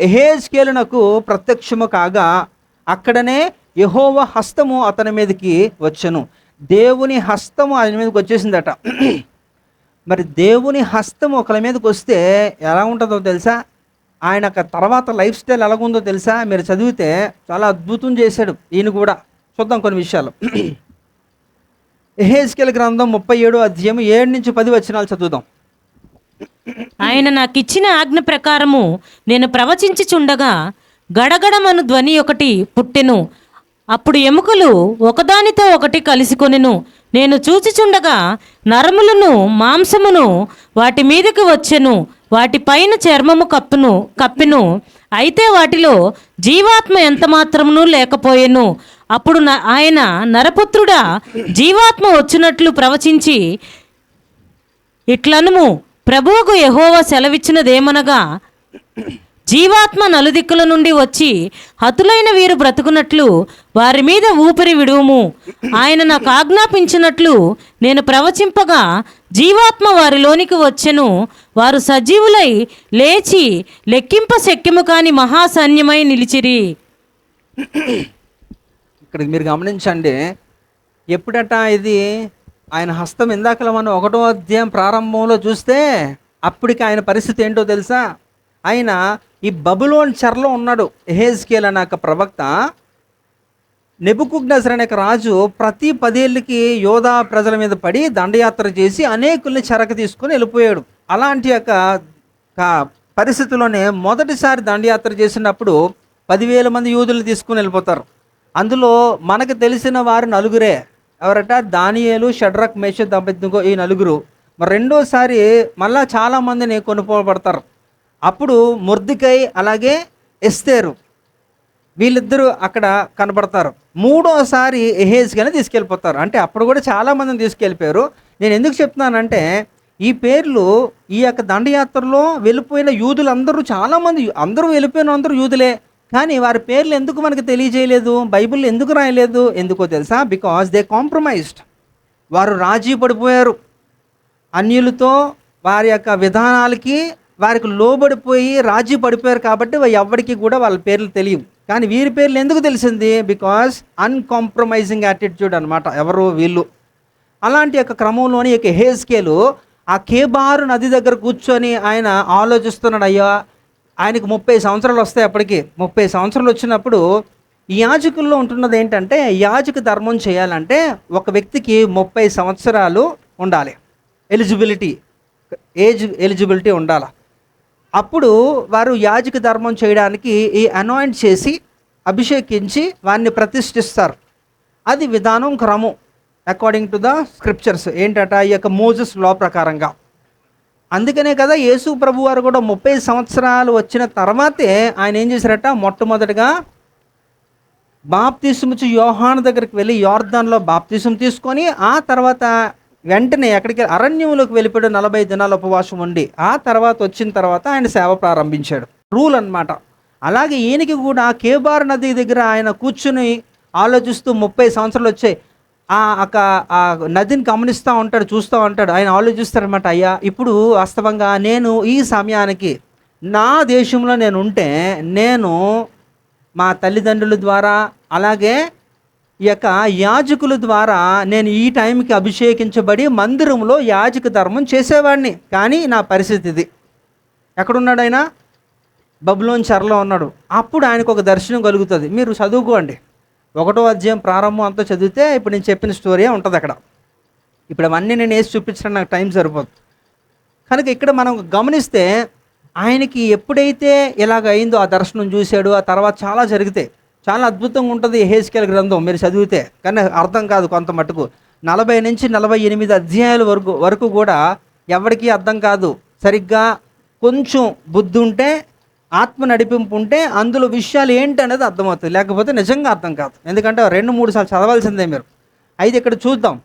యెహెజ్కేలు నాకు ప్రత్యక్షము కాగా అక్కడనే యెహోవా హస్తము అతని మీదకి వచ్చెను. దేవుని హస్తము ఆయన మీదకి వచ్చేసిందట. మరి దేవుని హస్తం ఒకరి మీదకి వస్తే ఎలా ఉంటుందో తెలుసా? ఆయన తర్వాత లైఫ్ స్టైల్ ఎలాగుందో తెలుసా? మీరు చదివితే చాలా అద్భుతం చేశాడు ఈయన కూడా. చూద్దాం కొన్ని విషయాలు. యెహెజ్కేలు గ్రంథం 37వ అధ్యాయం 7-10 వచనాలు చదువుదాం. ఆయన నాకిచ్చిన ఆజ్ఞ ప్రకారము నేను ప్రవచించుచుండగా గడగడమను ధ్వని ఒకటి పుట్టెను. అప్పుడు ఎముకలు ఒకదానితో ఒకటి కలిసికొనెను. నేను చూచిచుండగా నరములను మాంసమును వాటి మీదకి వచ్చెను. వాటి పైన చర్మము కప్పెను. అయితే వాటిలో జీవాత్మ ఎంత మాత్రమును లేకపోయెను. అప్పుడు ఆయన నరపుత్రుడా, జీవాత్మ వచ్చినట్లు ప్రవచించి ఇట్లనుము, ప్రభువుకు యెహోవా సెలవిచ్చినదేమనగా, జీవాత్మ నలుదిక్కుల నుండి వచ్చి హతులైన వీరు బ్రతుకున్నట్లు వారి మీద ఊపిరి విడువుము. ఆయన నాకు ఆజ్ఞాపించినట్లు నేను ప్రవచింపగా జీవాత్మ వారిలోనికి వచ్చెను. వారు సజీవులై లేచి లెక్కింప శక్యము కాని మహాసైన్యమై నిలిచిరి. ఇక్కడ మీరు గమనించండి, ఎప్పుడట ఇది ఆయన హస్తం? ఇందాకలా మనం 1వ అధ్యాయం ప్రారంభంలో చూస్తే అప్పటికి ఆయన పరిస్థితి ఏంటో తెలుసా? ఆయన ఈ బబులోన్ చెరలో ఉన్నాడు. యెహెజ్కేలు అనే ఒక ప్రవక్త. నెబుకద్నెజర్ అనే రాజు ప్రతి 10 ఏళ్ళకి యోధా ప్రజల మీద పడి దండయాత్ర చేసి అనేకుల్ని చెరకు తీసుకొని వెళ్ళిపోయాడు. అలాంటి యొక్క పరిస్థితిలోనే మొదటిసారి దండయాత్ర చేసినప్పుడు 10,000 మంది యూదులు తీసుకుని వెళ్ళిపోతారు. అందులో మనకు తెలిసిన వారు 4 ఎవరట? దానియేలు, షడ్రక్, మేషక్, అబేద్నెగో, ఈ 4. మరి రెండోసారి మళ్ళా చాలామందిని కొనుక్కోబడతారు. అప్పుడు మొర్దెకై అలాగే ఎస్తేరు వీళ్ళిద్దరూ అక్కడ కనబడతారు. మూడోసారి యెహెజ్కేలుని తీసుకెళ్ళిపోతారు. అంటే అప్పుడు కూడా చాలామందిని తీసుకెళ్ళిపోయారు. నేను ఎందుకు చెప్తున్నానంటే, ఈ పేర్లు ఈ యొక్క దండయాత్రలో వెళ్ళిపోయిన యూదులందరూ చాలామంది, అందరూ వెళ్ళిపోయిన అందరూ యూదులే. కానీ వారి పేర్లు ఎందుకు మనకు తెలియజేయలేదు? బైబిల్ ఎందుకు రాయలేదు? ఎందుకో తెలుసా? Because they compromised. వారు రాజీ పడిపోయారు అన్యులతో. వారి యొక్క విధానాలకి వారికి లోబడిపోయి రాజీ పడిపోయారు. కాబట్టి ఎవరికి కూడా వాళ్ళ పేర్లు తెలియవు. కానీ వీరి పేర్లు ఎందుకు తెలిసింది? బికాజ్ అన్కాంప్రమైజింగ్ యాటిట్యూడ్ అనమాట. ఎవరు? వీళ్ళు. అలాంటి యొక్క క్రమంలోని యొక్క యెహెజ్కేలు ఆ కేబారు నది దగ్గర కూర్చొని ఆయన ఆలోచిస్తున్నాడు. అయ్యా, ఆయనకు 30 సంవత్సరాలు వస్తాయి. అప్పటికి 30 సంవత్సరాలు వచ్చినప్పుడు ఈ యాజకుల్లో ఉంటున్నది ఏంటంటే, యాజక ధర్మం చేయాలంటే ఒక వ్యక్తికి 30 సంవత్సరాలు ఉండాలి. ఏజ్ ఎలిజిబిలిటీ ఉండాలి. అప్పుడు వారు యాజక ధర్మం చేయడానికి ఈ అనాయింట్ చేసి అభిషేకించి వారిని ప్రతిష్ఠిస్తారు. అది విధానం, క్రమం అకార్డింగ్ టు ద స్క్రిప్చర్స్. ఏంటట? ఈ యొక్క మోజెస్ లా ప్రకారంగా. అందుకనే కదా యేసు ప్రభు వారు కూడా 30 సంవత్సరాలు వచ్చిన తర్వాతే ఆయన ఏం చేశారట? మొట్టమొదటిగా బాప్తిసమిచ్చి యోహాను దగ్గరికి వెళ్ళి యోర్దాన్లో బాప్తిసం తీసుకొని ఆ తర్వాత వెంటనే ఎక్కడికి? అరణ్యంలోకి వెళ్ళిపోయాడు. 40 దినాల ఉపవాసం ఉండి ఆ తర్వాత వచ్చిన తర్వాత ఆయన సేవ ప్రారంభించాడు. రూల్ అన్నమాట. అలాగే ఈయనకి కూడా కేబార్ నది దగ్గర ఆయన కూర్చుని ఆలోచిస్తూ 30 సంవత్సరాలు వచ్చాయి. ఆ నదిని గమనిస్తూ ఉంటాడు, చూస్తూ ఉంటాడు. ఆయన ఆలోచిస్తాడనమాట. అయ్యా, ఇప్పుడు వాస్తవంగా నేను ఈ సమయానికి నా దేశంలో నేను ఉంటే, నేను మా తల్లిదండ్రుల ద్వారా అలాగే ఈ యొక్క యాజకుల ద్వారా నేను ఈ టైంకి అభిషేకించబడి మందిరంలో యాజక ధర్మం చేసేవాడిని. కానీ నా పరిస్థితి ఇది. ఎక్కడున్నాడు ఆయన? బబులోన్ చెరలో ఉన్నాడు. అప్పుడు ఆయనకు ఒక దర్శనం కలుగుతుంది. మీరు చదువుకోండి. 1వ అధ్యాయం ప్రారంభం అంతా చదివితే ఇప్పుడు నేను చెప్పిన స్టోరీ ఉంటుంది అక్కడ. ఇప్పుడు అవన్నీ నేను వేసి చూపించడం నాకు టైం సరిపోదు. కనుక ఇక్కడ మనం గమనిస్తే ఆయనకి ఎప్పుడైతే ఇలాగ అయిందో, ఆ దర్శనం చూశాడు, ఆ తర్వాత చాలా జరిగితే చాలా అద్భుతంగా ఉంటుంది యెహెజ్కేలు గ్రంథం మీరు చదివితే, కానీ అర్థం కాదు కొంత మట్టుకు. 40 నుంచి 48 అధ్యాయాల వరకు కూడా ఎవరికీ అర్థం కాదు. సరిగ్గా కొంచెం బుద్ధి ఉంటే, ఆత్మ నడిపింపు ఉంటే అందులో విషయాలు ఏంటి అనేది అర్థమవుతుంది, లేకపోతే నిజంగా అర్థం కాదు. ఎందుకంటే 2-3 సార్లు చదవాల్సిందే మీరు. అయితే ఇక్కడ చూద్దాం,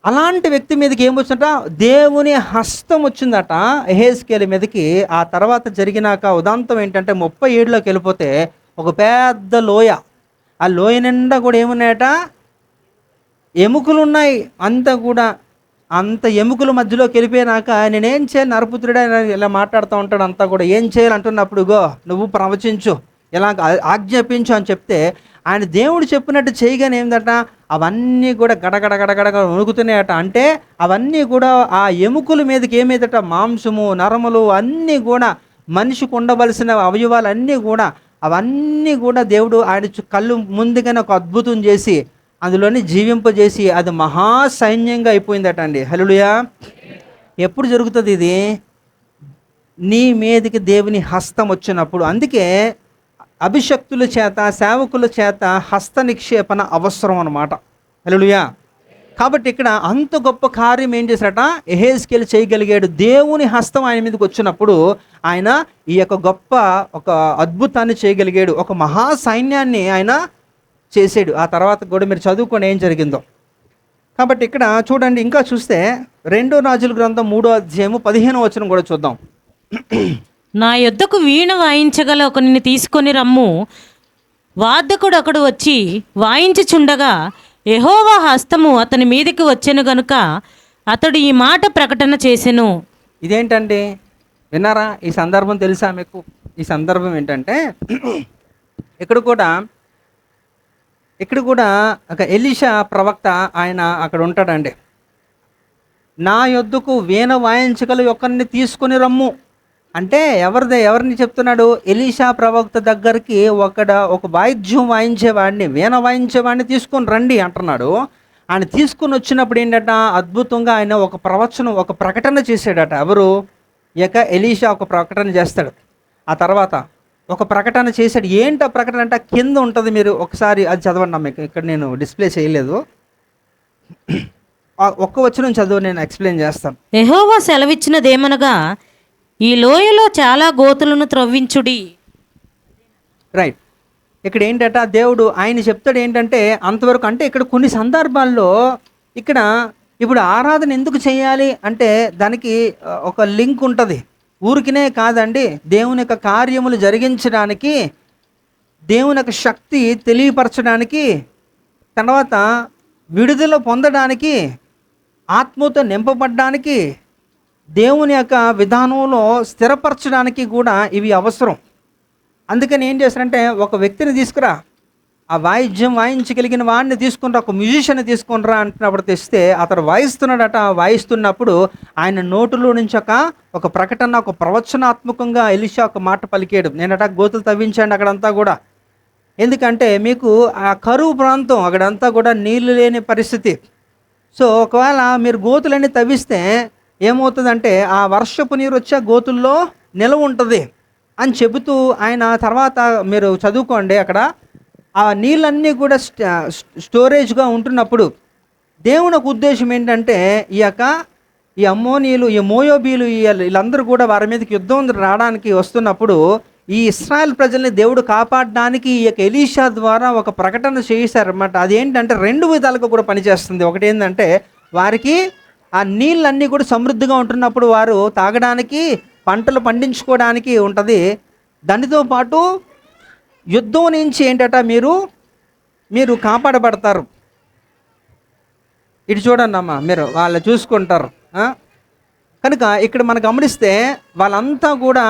అలాంటి వ్యక్తి మీదకి ఏం వచ్చిందట, దేవుని హస్తం వచ్చిందట యెహెజ్కేలు మీదకి. ఆ తర్వాత జరిగినాక ఉదాంతం ఏంటంటే 37లోకి వెళ్ళిపోతే ఒక పెద్ద లోయ, ఆ లోయ నిండా కూడా ఏమున్నాయట, ఎముకలు ఉన్నాయి. అంతా కూడా అంత ఎముకల మధ్యలోకి వెళ్ళిపోయినాక నేనేం చేయాలి నరపుత్రుడా ఇలా మాట్లాడుతూ ఉంటాడు. అంతా కూడా ఏం చేయాలంటున్నప్పుడు, గో నువ్వు ప్రవచించు, ఇలా ఆజ్ఞాపించు అని చెప్తే ఆయన దేవుడు చెప్పినట్టు చేయగానే ఏందట, అవన్నీ కూడా గడగడ గడగడ వణుకుతున్నాయట. అంటే అవన్నీ కూడా ఆ ఎముకల మీదకి ఏమైందట, మాంసము నరములు అన్నీ కూడా మనిషికి ఉండవలసిన అవయవాలు అన్నీ కూడా అవన్నీ కూడా దేవుడు ఆయన కళ్ళు ముందుగానే ఒక అద్భుతం చేసి అందులోని జీవింపజేసి అది మహాసైన్యంగా అయిపోయిందట అండి. హల్లెలూయా. ఎప్పుడు జరుగుతుంది ఇది, నీ మీదకి దేవుని హస్తం వచ్చినప్పుడు. అందుకే అభిషక్తుల చేత సేవకుల చేత హస్త నిక్షేపణ అవసరం అన్నమాట. హల్లెలూయా. కాబట్టి ఇక్కడ అంత గొప్ప కార్యం ఏం చేశాడట యెహెజ్కేలు చేయగలిగాడు. దేవుని హస్తం ఆయన మీదకి వచ్చినప్పుడు ఆయన ఈ యొక్క గొప్ప ఒక అద్భుతాన్ని చేయగలిగాడు, ఒక మహా సైన్యాన్ని ఆయన చేసాడు. ఆ తర్వాత కూడా మీరు చదువుకొని ఏం జరిగిందో. కాబట్టి ఇక్కడ చూడండి, ఇంకా చూస్తే 2 రాజుల గ్రంథం 3వ అధ్యాయము 15వ వచనం కూడా చూద్దాం. నా యొద్దకు వీణ వాయించగల ఒకరిని తీసుకొని రమ్ము. వాద్దకుడు అక్కడు వచ్చి వాయించుచుండగా యెహోవా హస్తము అతని మీదకి వచ్చెను గనుక అతడు ఈ మాట ప్రకటన చేసెను. ఇదేంటండి, విన్నారా? ఈ సందర్భం తెలుసా మీకు? ఈ సందర్భం ఏంటంటే ఇక్కడ కూడా ఒక ఎలీషా ప్రవక్త ఆయన అక్కడ ఉంటాడండి. నా యొద్దకు వీణ వాయించగల ఒకరిని తీసుకొని రమ్ము అంటే ఎవరిని చెప్తున్నాడు? ఎలీషా ప్రవక్త దగ్గరికి ఒక వాయిద్యం వాయించేవాడిని, వీణ వాయించేవాడిని తీసుకొని రండి అంటున్నాడు. ఆయన తీసుకొని వచ్చినప్పుడు ఏంటట, అద్భుతంగా ఆయన ఒక ప్రవచనం, ఒక ప్రకటన చేశాడట. ఎవరు? ఎలీషా ఒక ప్రకటన చేస్తాడు. ఆ తర్వాత ఒక ప్రకటన చేశాడు. ఏంటి ఆ ప్రకటన అంటే కింద ఉంటుంది, మీరు ఒకసారి అది చదవండి. మీకు ఇక్కడ నేను డిస్ప్లే చేయలేదు, ఒక్క వచనం చదువు, నేను ఎక్స్ప్లెయిన్ చేస్తాను. యెహోవా సెలవిచ్చినదేమనగా ఈ లోయలో చాలా గోతులను త్రవ్వించుడి. రైట్. ఇక్కడ ఏంటంటే దేవుడు ఆయన చెప్తాడు ఏంటంటే అంతవరకు. అంటే ఇక్కడ కొన్ని సందర్భాల్లో ఇక్కడ ఇప్పుడు ఆరాధన ఎందుకు చేయాలి అంటే దానికి ఒక లింక్ ఉంటుంది. ఊరికినే కాదండి, దేవుని యొక్క కార్యములు జరిగించడానికి, దేవుని యొక్క శక్తి తెలియపరచడానికి, తర్వాత విడుదల పొందడానికి, ఆత్మతో నింపబడడానికి, దేవుని యొక్క విధానంలో స్థిరపరచడానికి కూడా ఇవి అవసరం. అందుకని ఏం చేస్తారంటే ఒక వ్యక్తిని తీసుకురా, ఆ వాయిద్యం వాయించగలిగిన వాడిని తీసుకుని రా, ఒక మ్యూజిషియన్ని తీసుకుని రా అంటున్నప్పుడు తెస్తే అతడు వాయిస్తున్నాడట. వాయిస్తున్నప్పుడు ఆయన నోటులో నుంచి ఒక ప్రకటన, ఒక ప్రవచనాత్మకంగా ఎలీషా ఒక మాట పలికాడు. నేనట గోతులు తవ్వించండి అక్కడంతా కూడా. ఎందుకంటే మీకు ఆ కరువు ప్రాంతం, అక్కడంతా కూడా నీళ్లు లేని పరిస్థితి. సో ఒకవేళ మీరు గోతులన్నీ తవ్విస్తే ఏమవుతుందంటే ఆ వర్షపు నీరు వచ్చి ఆ గోతుల్లో నిలవ ఉంటుంది అని చెబుతూ ఆయన తర్వాత మీరు చదువుకోండి. అక్కడ ఆ నీళ్ళన్నీ కూడా స్టోరేజ్గా ఉంటున్నప్పుడు దేవుని ఒక ఉద్దేశం ఏంటంటే ఈ అమ్మోనీయులు, ఈ మోయోబీలు, వీళ్ళందరూ కూడా వారి మీదకి యుద్ధం రావడానికి వస్తున్నప్పుడు ఈ ఇశ్రాయేల్ ప్రజల్ని దేవుడు కాపాడడానికి ఈ యొక్క ఎలీషా ద్వారా ఒక ప్రకటన చేశారన్నమాట. అదేంటంటే 2 విధాలుగా కూడా పనిచేస్తుంది. ఒకటి ఏంటంటే వారికి ఆ నీళ్ళన్నీ కూడా సమృద్ధిగా ఉంటున్నప్పుడు వారు తాగడానికి, పంటలు పండించుకోవడానికి ఉంటుంది. దానితో పాటు యుద్ధం నుంచి ఏంటట మీరు కాపాడబడతారు. ఇటు చూడండి అమ్మా, మీరు వాళ్ళు చూసుకుంటారు. కనుక ఇక్కడ మనం గమనిస్తే వాళ్ళంతా కూడా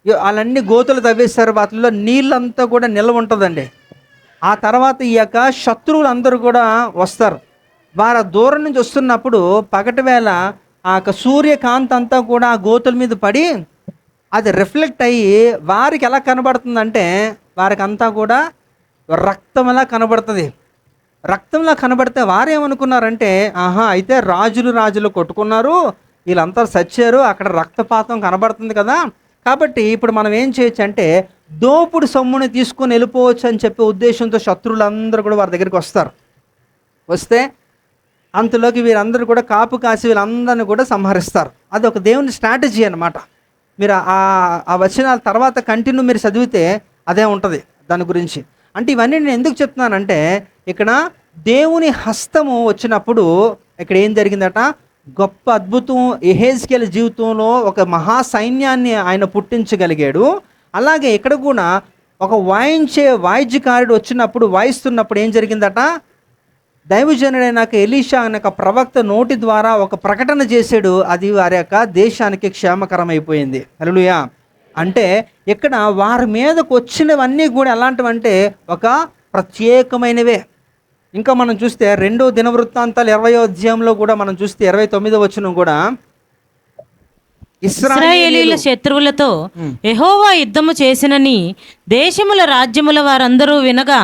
వాళ్ళన్నీ గోతులు తవ్వేస్తారు, వాటిల్లో నీళ్ళంతా కూడా నిల్వ ఉంటుందండి. ఆ తర్వాత ఈ యొక్క శత్రువులందరూ కూడా వస్తారు. వారు దూరం నుంచి వస్తున్నప్పుడు పగటి వేళ ఆ యొక్క సూర్యకాంతి అంతా కూడా ఆ గోతుల మీద పడి అది రిఫ్లెక్ట్ అయ్యి వారికి ఎలా కనబడుతుందంటే వారికి అంతా కూడా రక్తంలా కనబడుతుంది. రక్తంలా కనబడితే వారు ఏమనుకున్నారంటే, ఆహా అయితే రాజులు కొట్టుకున్నారు, వీళ్ళంతా చచ్చారు, అక్కడ రక్తపాతం కనబడుతుంది కదా. కాబట్టి ఇప్పుడు మనం ఏం చేయొచ్చు అంటే దోపుడు సొమ్ముని తీసుకొని వెళ్ళిపోవచ్చు అని చెప్పే ఉద్దేశంతో శత్రువులందరూ కూడా వారి దగ్గరికి వస్తారు. వస్తే అంతలోకి వీరందరూ కూడా కాపు కాసి వీళ్ళందరినీ కూడా సంహరిస్తారు. అది ఒక దేవుని స్ట్రాటజీ అన్నమాట. మీరు ఆ వచనాల తర్వాత కంటిన్యూ మీరు చదివితే అదే ఉంటుంది దాని గురించి. అంటే ఇవన్నీ నేను ఎందుకు చెప్తున్నానంటే ఇక్కడ దేవుని హస్తము వచ్చినప్పుడు ఇక్కడ ఏం జరిగిందట, గొప్ప అద్భుతం. యెహెజ్కేలు జీవితంలో ఒక మహా సైన్యాన్ని ఆయన పుట్టించగలిగాడు. అలాగే ఇక్కడ కూడా ఒక వాయిద్యకారుడు వచ్చినప్పుడు వాయిస్తున్నప్పుడు ఏం జరిగిందట, దైవజనుడైన ఎలీషా అనే ఒక ప్రవక్త నోటి ద్వారా ఒక ప్రకటన చేశాడు. అది వారి యొక్క దేశానికి క్షేమకరమైపోయింది. హల్లెలూయా. అంటే ఇక్కడ వారి మీదకు వచ్చినవన్నీ కూడా ఎలాంటివంటే ఒక ప్రత్యేకమైనవే. ఇంకా మనం చూస్తే 2 దినవృత్తాంతాలు 20వ అధ్యాయంలో కూడా మనం చూస్తే 29వ వచనం కూడా ఇశ్రాయేలీయుల శత్రువులతో యెహోవా యుద్ధము చేసినని దేశముల రాజ్యముల వారందరూ వినగా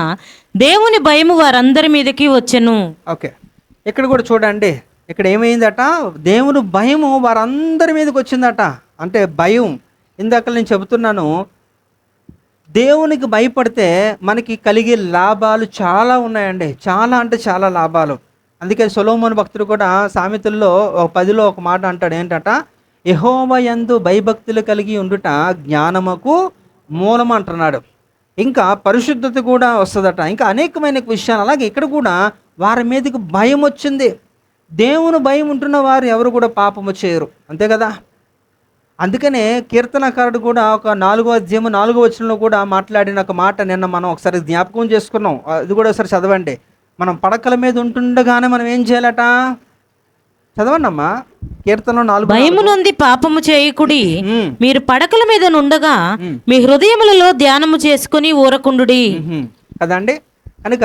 దేవుని భయము వారందరి మీదకి వచ్చెను. ఓకే, ఇక్కడ కూడా చూడండి, ఇక్కడ ఏమైందట, దేవుని భయము వారందరి మీదకి వచ్చిందట. అంటే భయం, ఇందాక నేను చెబుతున్నాను, దేవునికి భయపడితే మనకి కలిగే లాభాలు చాలా ఉన్నాయండి. చాలా అంటే చాలా లాభాలు. అందుకే సొలొమోను భక్తుడు కూడా సామెతల్లో 10లో ఒక మాట అంటాడు, ఏంటట, యెహోవా యందు భయభక్తులు కలిగి ఉండుట జ్ఞానముకు మూలం అంటున్నాడు. ఇంకా పరిశుద్ధత కూడా వస్తుందట. ఇంకా అనేకమైన విషయాలు. అలాగే ఇక్కడ కూడా వారి మీదకి భయం వచ్చింది. దేవుని భయం ఉంటున్న వారు ఎవరు కూడా పాపము చేయరు, అంతే కదా. అందుకనే కీర్తనకారుడు కూడా ఒక 4వ అధ్యాయం 4వ వచనంలో కూడా మాట్లాడిన ఒక మాట నిన్న మనం ఒకసారి జ్ఞాపకం చేసుకున్నాం. అది కూడా ఒకసారి చదవండి. మనం పడకల మీద ఉంటుండగానే మనం ఏం చేయాలట, చదవండి అమ్మా. కీర్తనలో 4. భయము నొంది పాపము చేయకుడి, మీరు పడకల మీద నుండగా మీ హృదయములలో ధ్యానము చేసుకుని ఊరకుండుడి. కదండి. కనుక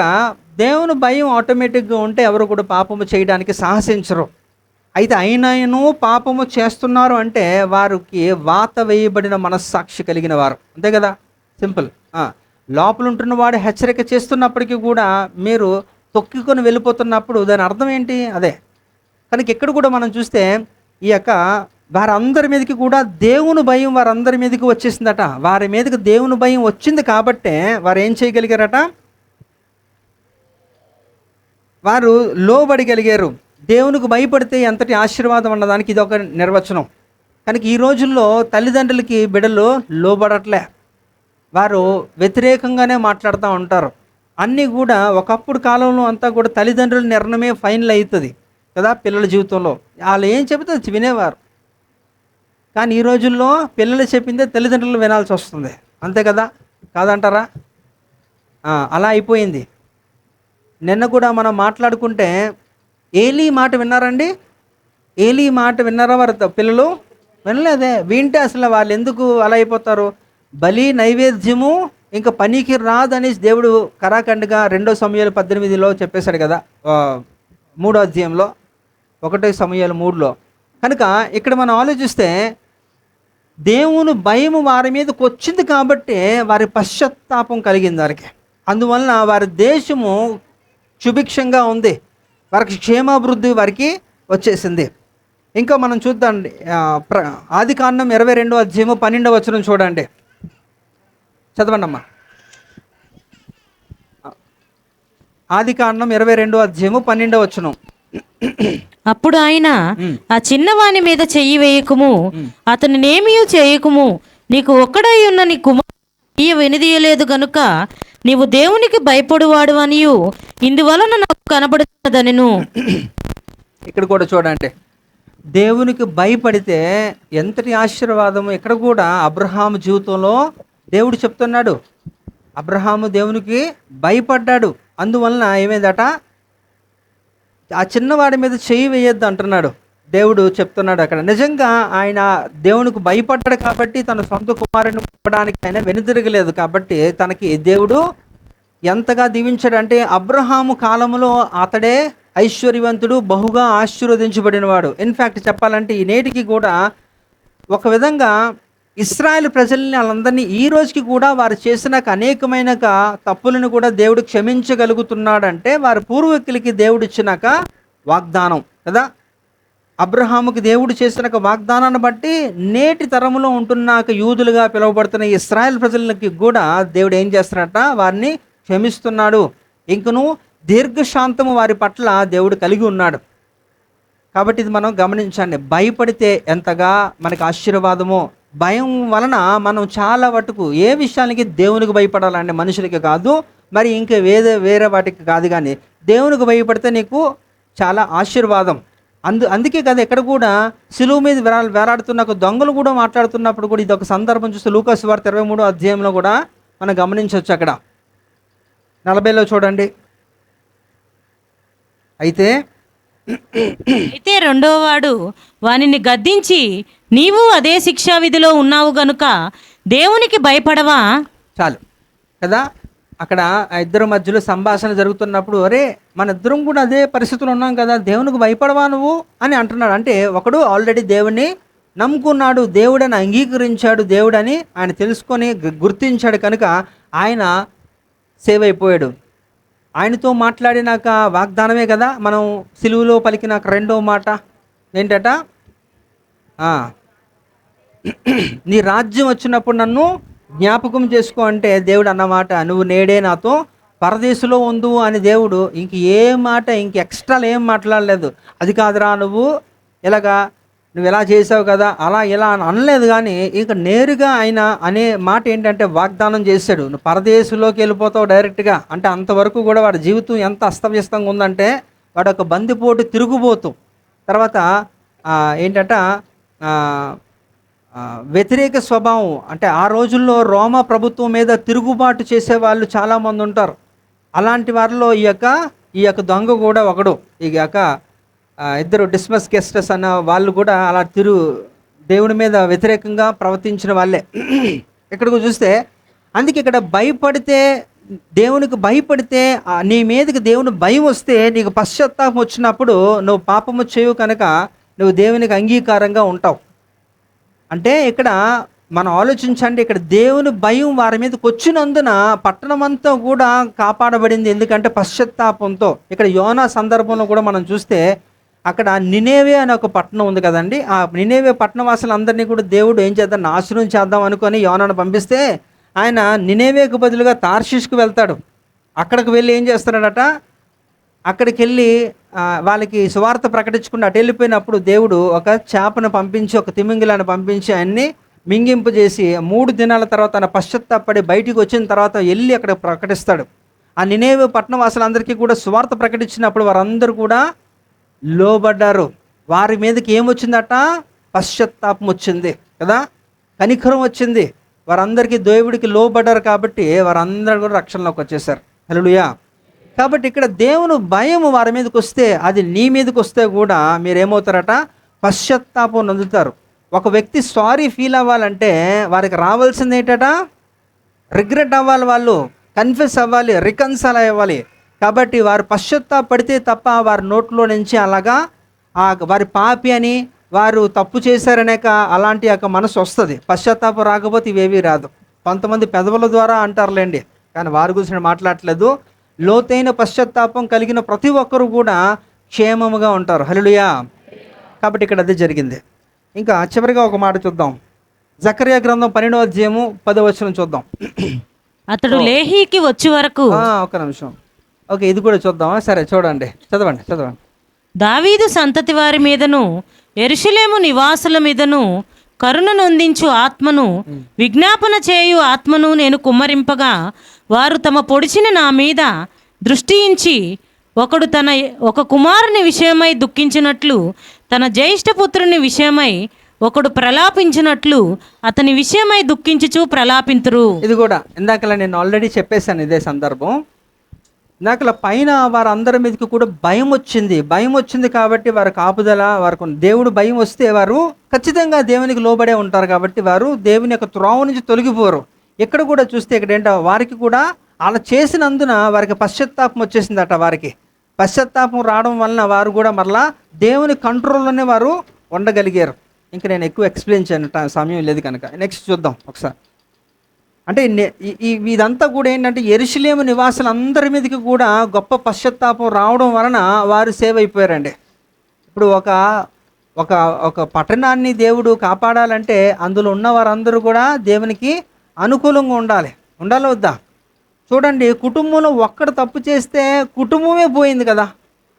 దేవుని భయం ఆటోమేటిక్గా ఉంటే ఎవరు కూడా పాపము చేయడానికి సాహసించరు. అయితే అయినను పాపము చేస్తున్నారు అంటే వారికి వాత వేయబడిన మనస్సాక్షి కలిగిన వారు, అంతే కదా, సింపుల్. లోపల ఉంటున్న వాడు హెచ్చరిక చేస్తున్నప్పటికీ కూడా మీరు తొక్కుకొని వెళ్ళిపోతున్నప్పుడు దాని అర్థం ఏంటి, అదే. కనుక ఇక్కడ కూడా మనం చూస్తే ఈ యొక్క వారందరి మీదకి కూడా దేవుని భయం వారందరి మీదకి వచ్చేసిందట. వారి మీదకి దేవుని భయం వచ్చింది కాబట్టే వారు ఏం చేయగలిగారట, వారు లోబడగలిగారు. దేవునికి భయపడితే ఎంతటి ఆశీర్వాదం అన్నదానికి ఇది ఒక నిర్వచనం. కనుక ఈ రోజుల్లో తల్లిదండ్రులకి బిడ్డలు లోబడట్లే, వారు వ్యతిరేకంగానే మాట్లాడుతూ ఉంటారు. అన్నీ కూడా ఒకప్పుడు కాలంలో అంతా కూడా తల్లిదండ్రుల నిర్ణయమే ఫైనల్ అవుతుంది కదా పిల్లల జీవితంలో. వాళ్ళు ఏం చెబితే అది వినేవారు. కానీ ఈ రోజుల్లో పిల్లలు చెప్పిందే తల్లిదండ్రులు వినాల్సి వస్తుంది, అంతే కదా, కాదంటారా? అలా అయిపోయింది. నిన్న కూడా మనం మాట్లాడుకుంటే ఏలీ మాట విన్నారండి? ఏలీ మాట విన్నారా వారు పిల్లలు? వినలేదే. వింటే అసలు వాళ్ళు ఎందుకు అలా అయిపోతారు? బలి నైవేద్యము ఇంకా పనికి రాదని దేవుడు కరాఖండ్గా 2 సమూయేలు 18లో చెప్పేశాడు కదా, 3వ అధ్యాయంలో 1 సమూయేలు 3లో. కనుక ఇక్కడ మనం ఆలోచిస్తే దేవుని భయము వారి మీదకి వచ్చింది కాబట్టి వారి పశ్చాత్తాపం కలిగింది వారికి. అందువలన వారి దేశము సుభిక్షంగా ఉంది, వారికి క్షేమాభివృద్ధి వారికి వచ్చేసింది. ఇంకా మనం చూద్దాం, ఆదికాండం 22వ అధ్యాయము 12వ వచనం చూడండి, చదవండి అమ్మా. ఆదికాండం 22వ అధ్యాయము 12వ వచనం. అప్పుడు ఆయన, ఆ చిన్నవాని మీద చెయ్యి వేయకుము, అతని నేమియు చేయకుము, నీకు ఒక్కడై ఉన్న నీ కుమారుడు వినిదీయలేదు గనుక నీవు దేవునికి భయపడువాడు అనియు ఇందువలన నాకు కనబడుతున్నదనెను. ఇక్కడ కూడా చూడండి, దేవునికి భయపడితే ఎంతటి ఆశీర్వాదము. ఇక్కడ కూడా అబ్రహాము జీవితంలో దేవుడు చెప్తున్నాడు, అబ్రహాము దేవునికి భయపడ్డాడు. అందువలన ఏమైందట, ఆ చిన్నవాడి మీద చెయ్యి వేయొద్దు అంటున్నాడు దేవుడు చెప్తున్నాడు అక్కడ. నిజంగా ఆయన దేవునికి భయపడ్డాడు కాబట్టి తన సొంత కుమారుని ఇవ్వడానికి ఆయన వెనుదిరగలేదు. కాబట్టి తనకి దేవుడు ఎంతగా దీవించాడంటే అబ్రహాము కాలంలో అతడే ఐశ్వర్యవంతుడు, బహుగా ఆశీర్వదించబడినవాడు. ఇన్ఫ్యాక్ట్ చెప్పాలంటే ఈ నేటికి కూడా ఒక విధంగా ఇశ్రాయేల్ ప్రజల్ని వాళ్ళందరినీ ఈ రోజుకి కూడా వారు చేసిన అనేకమైన తప్పులను కూడా దేవుడు క్షమించగలుగుతున్నాడంటే వారి పూర్వీకులకి దేవుడు ఇచ్చినాక వాగ్దానం కదా. అబ్రహాముకి దేవుడు చేసిన ఒక వాగ్దానాన్ని బట్టి నేటి తరములో ఉంటున్న యూదులుగా పిలువబడుతున్న ఇశ్రాయేల్ ప్రజలకి కూడా దేవుడు ఏం చేస్తున్నాడట, వారిని క్షమిస్తున్నాడు. ఇంకను దీర్ఘశాంతము వారి పట్ల దేవుడు కలిగి ఉన్నాడు. కాబట్టి ఇది మనం గమనించండి. భయపడితే ఎంతగా మనకి ఆశీర్వాదమో, భయం వలన మనం చాలా మటుకు ఏ విషయానికి దేవునికి భయపడాలంటే మనుషులకి కాదు, మరి ఇంకా వేరే వాటికి కాదు, కానీ దేవునికి భయపడితే నీకు చాలా ఆశీర్వాదం. అందుకే కదా ఇక్కడ కూడా సిలువ మీద వేలాడుతున్న ఒక దొంగలు కూడా మాట్లాడుతున్నప్పుడు కూడా ఇది ఒక సందర్భం చూస్తే లూకాసు వార్త 23వ అధ్యాయంలో కూడా మనం గమనించవచ్చు. అక్కడ 40లో చూడండి. అయితే రెండవ వాడు వానిని గద్దించి, నీవు అదే శిక్షా విధిలో ఉన్నావు గనుక దేవునికి భయపడవా. చాలు కదా. అక్కడ ఆ ఇద్దరు మధ్యలో సంభాషణ జరుగుతున్నప్పుడు, అరే మన ఇద్దరం కూడా అదే పరిస్థితులు ఉన్నాం కదా, దేవునికి భయపడవా నువ్వు అని అంటున్నాడు. అంటే ఒకడు ఆల్రెడీ దేవుణ్ణి నమ్ముకున్నాడు, దేవుడని అంగీకరించాడు, దేవుడని ఆయన తెలుసుకొని గుర్తించాడు కనుక ఆయన సేవ్ అయిపోయాడు. ఆయనతో మాట్లాడినాక వాగ్దానమే కదా మనం సిలువలో పలికిన రెండో మాట ఏంటట, నీ రాజ్యం వచ్చినప్పుడు నన్ను జ్ఞాపకం చేసుకో అంటే దేవుడు అన్నమాట, నువ్వు నేడే నాతో పరదేశంలో ఉండు అని దేవుడు ఇంక ఏ మాట ఇంక ఎక్స్ట్రాలు ఏం మాట్లాడలేదు. అది కాదురా నువ్వు ఇలాగా నువ్వు ఎలా చేసావు కదా అలా ఇలా అనలేదు, కానీ ఇక నేరుగా ఆయన అనే మాట ఏంటంటే వాగ్దానం చేశాడు, నువ్వు పరదేశంలోకి వెళ్ళిపోతావు డైరెక్ట్గా. అంటే అంతవరకు కూడా వాడి జీవితం ఎంత అస్తవ్యస్తంగా ఉందంటే వాడు ఒక బందిపోటు తిరుగుబోతూ, తర్వాత ఏంటంట వ్యతిరేక స్వభావం. అంటే ఆ రోజుల్లో రోమా ప్రభుత్వం మీద తిరుగుబాటు చేసే వాళ్ళు చాలామంది ఉంటారు. అలాంటి వారిలో ఈ యొక్క దొంగ కూడా ఒకడు. ఈ యొక్క ఇద్దరు డిస్మస్ గెస్టస్ అన్న వాళ్ళు కూడా అలా దేవుని మీద వ్యతిరేకంగా ప్రవర్తించిన వాళ్ళే ఇక్కడికి చూస్తే. అందుకే ఇక్కడ భయపడితే, దేవునికి భయపడితే, నీ మీదకి దేవుని భయం వస్తే, నీకు పశ్చాత్తాపం వచ్చినప్పుడు నువ్వు పాపము చేయవు కనుక నువ్వు దేవునికి అంగీకారంగా ఉంటావు. అంటే ఇక్కడ మనం ఆలోచించండి, ఇక్కడ దేవుని భయం వారి మీదకి వచ్చినందున పట్టణం అంతా కూడా కాపాడబడింది. ఎందుకంటే పశ్చాత్తాపంతో. ఇక్కడ యోనా సందర్భంలో కూడా మనం చూస్తే అక్కడ నినేవే అనే ఒక పట్టణం ఉంది కదండి. ఆ నినేవే పట్టణవాసులందరినీ కూడా దేవుడు ఏం చేద్దాం, నాశనం చేద్దాం అనుకొని యోనాను పంపిస్తే ఆయన నినేవేకు బదులుగా తార్షీష్కు వెళ్తాడు. అక్కడికి వెళ్ళి ఏం చేస్తున్నాడట, అక్కడికి వెళ్ళి వాళ్ళకి సువార్త ప్రకటించకుండా అటు వెళ్ళిపోయినప్పుడు దేవుడు ఒక చేపను పంపించి, ఒక తిమింగిలాన్ని పంపించి ఆయన్ని మింగింపు చేసి 3 దినాల తర్వాత ఆయన పశ్చాత్తాపడి బయటికి వచ్చిన తర్వాత వెళ్ళి అక్కడ ప్రకటిస్తాడు. ఆ నినేవే పట్టణవాసులందరికీ కూడా సువార్త ప్రకటించినప్పుడు వారందరూ కూడా లోబడ్డారు. వారి మీదకి ఏమొచ్చిందట, పశ్చాత్తాపం వచ్చింది కదా, కనికరం వచ్చింది. వారందరికీ దేవుడికి లోబడ్డారు కాబట్టి వారందరూ కూడా రక్షణలోకి వచ్చేసారు. హల్లెలూయా. కాబట్టి ఇక్కడ దేవుని భయం వారి మీదకి వస్తే, అది నీ మీదకి వస్తే కూడా మీరేమవుతారట, పశ్చాత్తాపం నొందుతారు. ఒక వ్యక్తి సారీ ఫీల్ అవ్వాలంటే వారికి రావాల్సింది ఏంటట, రిగ్రెట్ అవ్వాలి, వాళ్ళు కన్ఫెస్ అవ్వాలి, రికన్సల్ అవ్వాలి. కాబట్టి వారు పశ్చాత్తాపడితే తప్ప వారి నోట్లో నుంచి అలాగా వారి పాపి అని, వారు తప్పు చేశారనేక అలాంటి యొక్క మనసు వస్తుంది. పశ్చాత్తాపం రాకపోతే ఇవేవి రాదు. కొంతమంది పెదవుల ద్వారా అంటారులేండి, కానీ వారి గురించి మాట్లాడట్లేదు. లోతైన పశ్చాత్తాపం కలిగిన ప్రతి ఒక్కరు కూడా క్షేమముగా ఉంటారు. హల్లెలూయా. కాబట్టి ఇక్కడ అదే జరిగింది. ఇంకా చివరిగా ఒక మాట చూద్దాం. జకర్యా గ్రంథం 12వ అధ్యాయము 10వ వచనం చూద్దాం. అతడు లేహీకి వచ్చే వరకు. ఒక నిమిషం. ఓకే, ఇది కూడా చూద్దామా? సరే, చూడండి, చదవండి. దావీదు సంతతి వారి మీదను యెరూషలేము నివాసుల మీదను కరుణ నొందించు ఆత్మను, విజ్ఞాపన చేయు ఆత్మను నేను కుమ్మరింపగా వారు తమ పొడిచిన నా మీద దృష్టించి, ఒకడు ఒక కుమారుని విషయమై దుఃఖించినట్లు, తన జ్యేష్ఠపుత్రుని విషయమై ఒకడు ప్రలాపించినట్లు అతని విషయమై దుఃఖించుచు ప్రలాపింతురు. ఇది కూడా ఇందాకలా నేను ఆల్రెడీ చెప్పేశాను ఇదే సందర్భం. ఇందాకల పైన వారందరి మీదకి కూడా భయం వచ్చింది కాబట్టి వారి కాపుదల, వారికి దేవుడు భయం వస్తే వారు ఖచ్చితంగా దేవునికి లోబడే ఉంటారు. కాబట్టి వారు దేవుని యొక్క త్రోవ నుంచి తొలగిపోరు. ఇక్కడ కూడా చూస్తే ఇక్కడ ఏంటో వారికి కూడా అలా చేసినందున వారికి పశ్చాత్తాపం వచ్చేసిందట. వారికి పశ్చాత్తాపం రావడం వలన వారు కూడా మరలా దేవుని కంట్రోల్లోనే వారు ఉండగలిగారు. ఇంకా నేను ఎక్కువ ఎక్స్ప్లెయిన్ చేయను, సమయం లేదు కనుక. నెక్స్ట్ చూద్దాం ఒకసారి. అంటే ఇదంతా కూడా ఏంటంటే యెరూషలేము నివాసులందరి మీదకి కూడా గొప్ప పశ్చాత్తాపం రావడం వలన వారు సేవ్ అయిపోయారండి. ఇప్పుడు ఒక ఒక ఒక పట్టణాన్ని దేవుడు కాపాడాలంటే అందులో ఉన్న వారందరూ కూడా దేవునికి అనుకూలంగా ఉండాలి వద్దా? చూడండి, కుటుంబంలో ఒక్కడు తప్పు చేస్తే కుటుంబమే పోయింది కదా.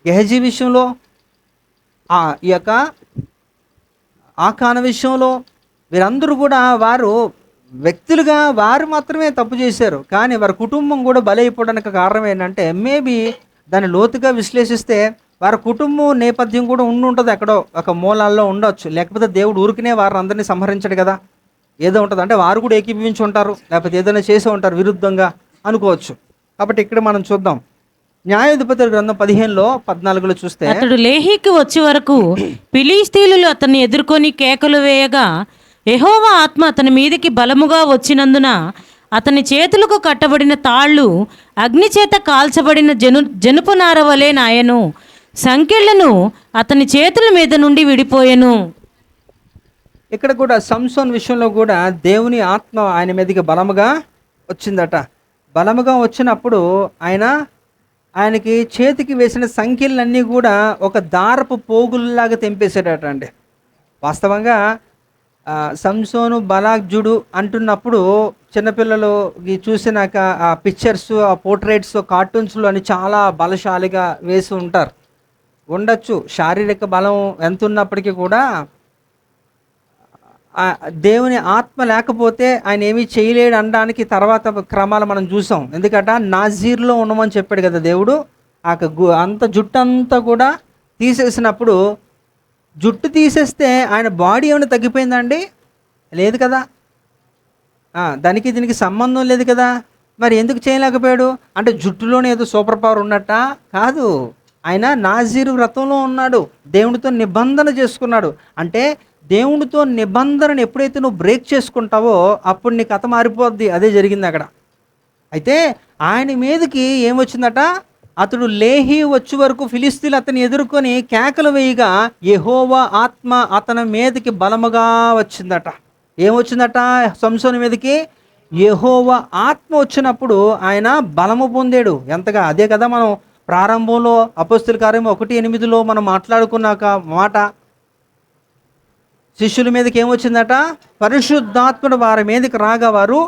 గెహజీ విషయంలో, ఈ యొక్క ఆకాన విషయంలో, వీరందరూ కూడా వారు వ్యక్తులుగా వారు మాత్రమే తప్పు చేశారు, కానీ వారి కుటుంబం కూడా బలైపోవడానికి కారణం ఏంటంటే, మేబీ దాన్ని లోతుగా విశ్లేషిస్తే వారి కుటుంబం నేపథ్యం కూడా ఉంటుంది, ఎక్కడో ఒక మూలాల్లో ఉండొచ్చు. లేకపోతే దేవుడు ఊరికనే వారిని అందరినీ సంహరించడు కదా. ఏదో ఉంటుంది అంటే వారు కూడా ఏకీభవించి ఉంటారు, లేకపోతే ఏదైనా చేసి ఉంటారు విరుద్ధంగా అనుకోవచ్చు. కాబట్టి ఇక్కడ మనం చూద్దాం, న్యాయాధిపతుల గ్రంథం 15:14 చూస్తే, అతడు లేహీకి వచ్చే వరకు ఫిలిష్తీయులు అతన్ని ఎదుర్కొని కేకలు వేయగా యెహోవా ఆత్మ అతని మీదికి బలముగా వచ్చినందున అతని చేతులకు కట్టబడిన తాళ్ళు అగ్ని చేత కాల్చబడిన జనుపు నార వలె నాయను, సంకెళ్లను అతని చేతుల మీద నుండి విడిపోయెను. ఇక్కడ కూడా సంసోన్ విషయంలో కూడా దేవుని ఆత్మ ఆయన మీదకి బలముగా వచ్చిందట. బలముగా వచ్చినప్పుడు ఆయనకి చేతికి వేసిన సంఖ్యలన్నీ కూడా ఒక దారపు పోగుల్లాగా తెంపేశాడట అండి. వాస్తవంగా సంసోను బలాగ్జుడు అంటున్నప్పుడు చిన్నపిల్లలు చూసినాక ఆ పిక్చర్స్, ఆ పోర్ట్రేట్స్, కార్టూన్స్లో అని చాలా బలశాలిగా వేసి ఉండొచ్చు. శారీరక బలం ఎంత ఉన్నప్పటికీ కూడా దేవుని ఆత్మ లేకపోతే ఆయన ఏమీ చేయలేడు అనడానికి తర్వాత క్రమాలు మనం చూసాం. ఎందుకంటే నాజీర్లో ఉండమని చెప్పాడు కదా దేవుడు. అంత జుట్టు అంతా కూడా తీసేసినప్పుడు, జుట్టు తీసేస్తే ఆయన బాడీ ఏమైనా తగ్గిపోయిందండి? లేదు కదా. దానికి దీనికి సంబంధం లేదు కదా. మరి ఎందుకు చేయలేకపోయాడు అంటే జుట్టులోనే ఏదో సూపర్ పవర్ ఉన్నట్ట కాదు. ఆయన నాజీరు వ్రతంలో ఉన్నాడు, దేవుడితో నిబంధన చేసుకున్నాడు. అంటే దేవుడితో నిబంధనను ఎప్పుడైతే నువ్వు బ్రేక్ చేసుకుంటావో అప్పుడు నీ కథ మారిపోద్ది. అదే జరిగింది అక్కడ. అయితే ఆయన మీదకి ఏమొచ్చిందట, అతడు లేహి వచ్చే వరకు ఫిలిస్తీన్లు అతన్ని ఎదుర్కొని కేకలు వేయగా యెహోవా ఆత్మ అతని మీదకి బలముగా వచ్చిందట. ఏమొచ్చిందట సంసోను మీదకి? యెహోవా ఆత్మ వచ్చినప్పుడు ఆయన బలము పొందాడు. ఎంతగా? అదే కదా మనం ప్రారంభంలో అపోస్తల కార్యం 1:8 మనం మాట్లాడుకున్నాక మాట, శిష్యుల మీదకి ఏమొచ్చిందట? పరిశుద్ధాత్ముడు వారి మీదకి రాగా వారు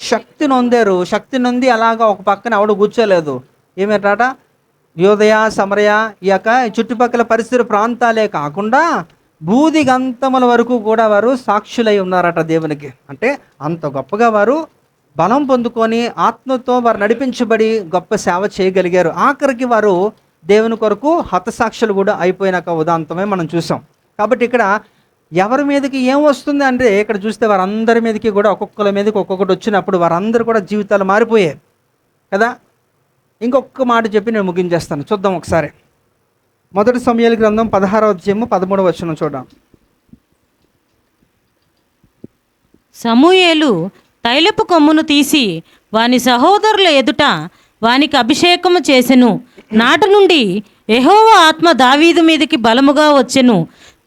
శక్తి నొందారు. శక్తి నొంది అలాగా ఒక పక్కన ఆవిడ కూర్చోలేదు. ఏమిటట? యూదయ, సమరయ, ఈ యొక్క చుట్టుపక్కల పరిసర ప్రాంతాలే కాకుండా భూదిగంతముల వరకు కూడా వారు సాక్షులై ఉన్నారట దేవునికి. అంటే అంత గొప్పగా వారు బలం పొందుకొని ఆత్మతో వారు నడిపించబడి గొప్ప సేవ చేయగలిగారు. ఆఖరికి వారు దేవుని కొరకు హతసాక్షులు కూడా అయిపోయినాక ఉదాంతమే మనం చూసాం. కాబట్టి ఇక్కడ ఎవరి మీదకి ఏం వస్తుంది అంటే, ఇక్కడ చూస్తే వారందరి మీదకి కూడా ఒక్కొక్కరి మీదకి ఒక్కొక్కటి వచ్చినప్పుడు వారందరూ కూడా జీవితాలు మారిపోయాయి కదా. ఇంకొక మాట చెప్పి నేను ముగించేస్తాను. చూద్దాం ఒకసారి. 1 సమూయేలు గ్రంథం 16:13 చూద్దాం. సమూయేలు తైలపు కొమ్మును తీసి వాని సహోదరుల ఎదుట వానికి అభిషేకము చేసెను. నాటి నుండి యెహోవా ఆత్మ దావీదు మీదకి బలముగా వచ్చెను.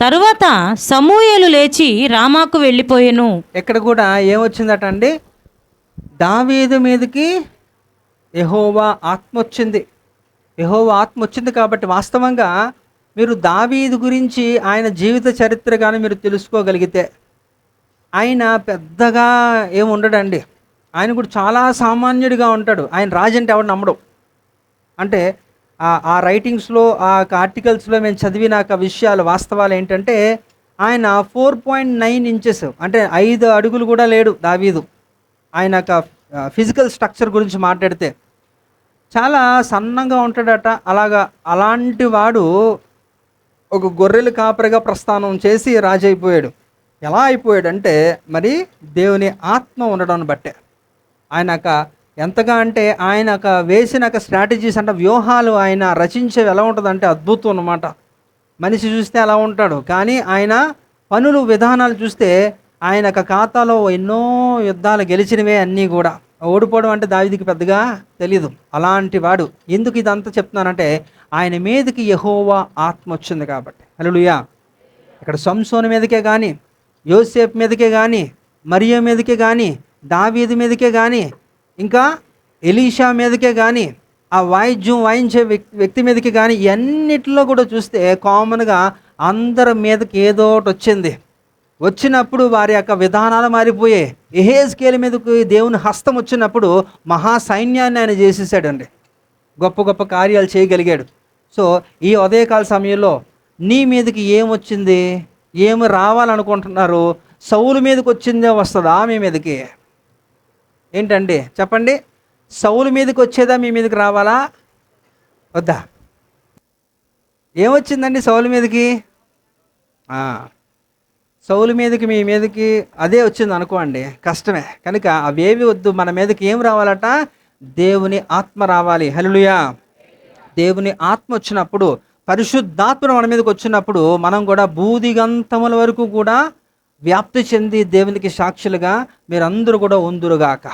తరువాత సమూయేలు లేచి రామాకు వెళ్ళిపోయెను. ఇక్కడ కూడా ఏమొచ్చిందట అండి? దావీదు మీదకి యెహోవా ఆత్మ వచ్చింది. యెహోవా ఆత్మ వచ్చింది కాబట్టి వాస్తవంగా మీరు దావీదు గురించి ఆయన జీవిత చరిత్ర కానీ మీరు తెలుసుకోగలిగితే, ఆయన పెద్దగా ఏమి ఉండడండి. ఆయన కూడా చాలా సామాన్యుడిగా ఉంటాడు. ఆయన రాజంటే ఎవడు నమ్మడు. అంటే ఆ రైటింగ్స్లో, ఆ ఆర్టికల్స్లో మేము చదివినాక విషయాలు వాస్తవాలు ఏంటంటే, ఆయన 4.9 ఇంచెస్ అంటే 5 అడుగులు కూడా లేడు దావీదు. ఆయన ఫిజికల్ స్ట్రక్చర్ గురించి మాట్లాడితే చాలా సన్నంగా ఉంటాడట. అలాంటి వాడు ఒక గొర్రెల కాపరిగా ప్రస్థానం చేసి రాజు అయిపోయాడు. ఎలా అయిపోయాడంటే మరి దేవుని ఆత్మ ఉండడం బట్టే. ఆయనక ఎంతగా అంటే ఆయనక వేసిన స్ట్రాటజీస్ అంటే వ్యూహాలు ఆయన రచించేవి ఎలా ఉంటుందంటే అద్భుతం అన్నమాట. మనిషి చూస్తే అలా ఉంటాడు, కానీ ఆయన పనులు విధానాలు చూస్తే ఆయన ఖాతాలో ఎన్నో యుద్ధాలు గెలిచినవే అన్నీ కూడా. ఓడిపోవడం అంటే దావీదుకి పెద్దగా తెలీదు. అలాంటి వాడు. ఎందుకు ఇదంతా చెప్తున్నానంటే ఆయన మీదకి యెహోవా ఆత్మ వచ్చింది కాబట్టి. హల్లెలూయా. ఇక్కడ సంసోను మీదకే కానీ, యోసేపు మీదకే కానీ, మరియ మీదకే కానీ, దావీదు మీదకే కానీ, ఇంకా ఎలీషా మీదకే కానీ, ఆ వాయిద్యం వాయించే వ్యక్తి మీదకి కానీ, ఇవన్నిటిలో కూడా చూస్తే కామన్గా అందరి మీదకి ఏదో ఒకటి వచ్చింది. వచ్చినప్పుడు వారి యొక్క విధానాలు మారిపోయాయి. యెహెజ్కేలు మీదకు దేవుని హస్తం వచ్చినప్పుడు మహా సైన్యాన్ని ఆయన చేసేసాడండి. గొప్ప గొప్ప కార్యాలు చేయగలిగాడు. సో ఈ ఉదయకాల సమయంలో నీ మీదకి ఏమొచ్చింది, ఏమి రావాలనుకుంటున్నారు? సౌలు మీదకి వచ్చిందే వస్తుందా మీ మీదకి? ఏంటండి చెప్పండి, సౌలు మీదకి వచ్చేదా మీ మీదకి రావాలా వద్దా? ఏమొచ్చిందండి సౌలు మీదకి? సౌలు మీదకి మీ మీదకి అదే వచ్చింది అనుకోండి, కష్టమే. కనుక అవేవి వద్దు. మన మీదకి ఏం రావాలట? దేవుని ఆత్మ రావాలి. హల్లెలూయా. దేవుని ఆత్మ వచ్చినప్పుడు, పరిశుద్ధాత్మ మన మీదకి వచ్చినప్పుడు మనం కూడా భూదిగంతముల వరకు కూడా వ్యాప్తి చెంది దేవునికి సాక్షులుగా మీరందరూ కూడా ఉందురుగాక.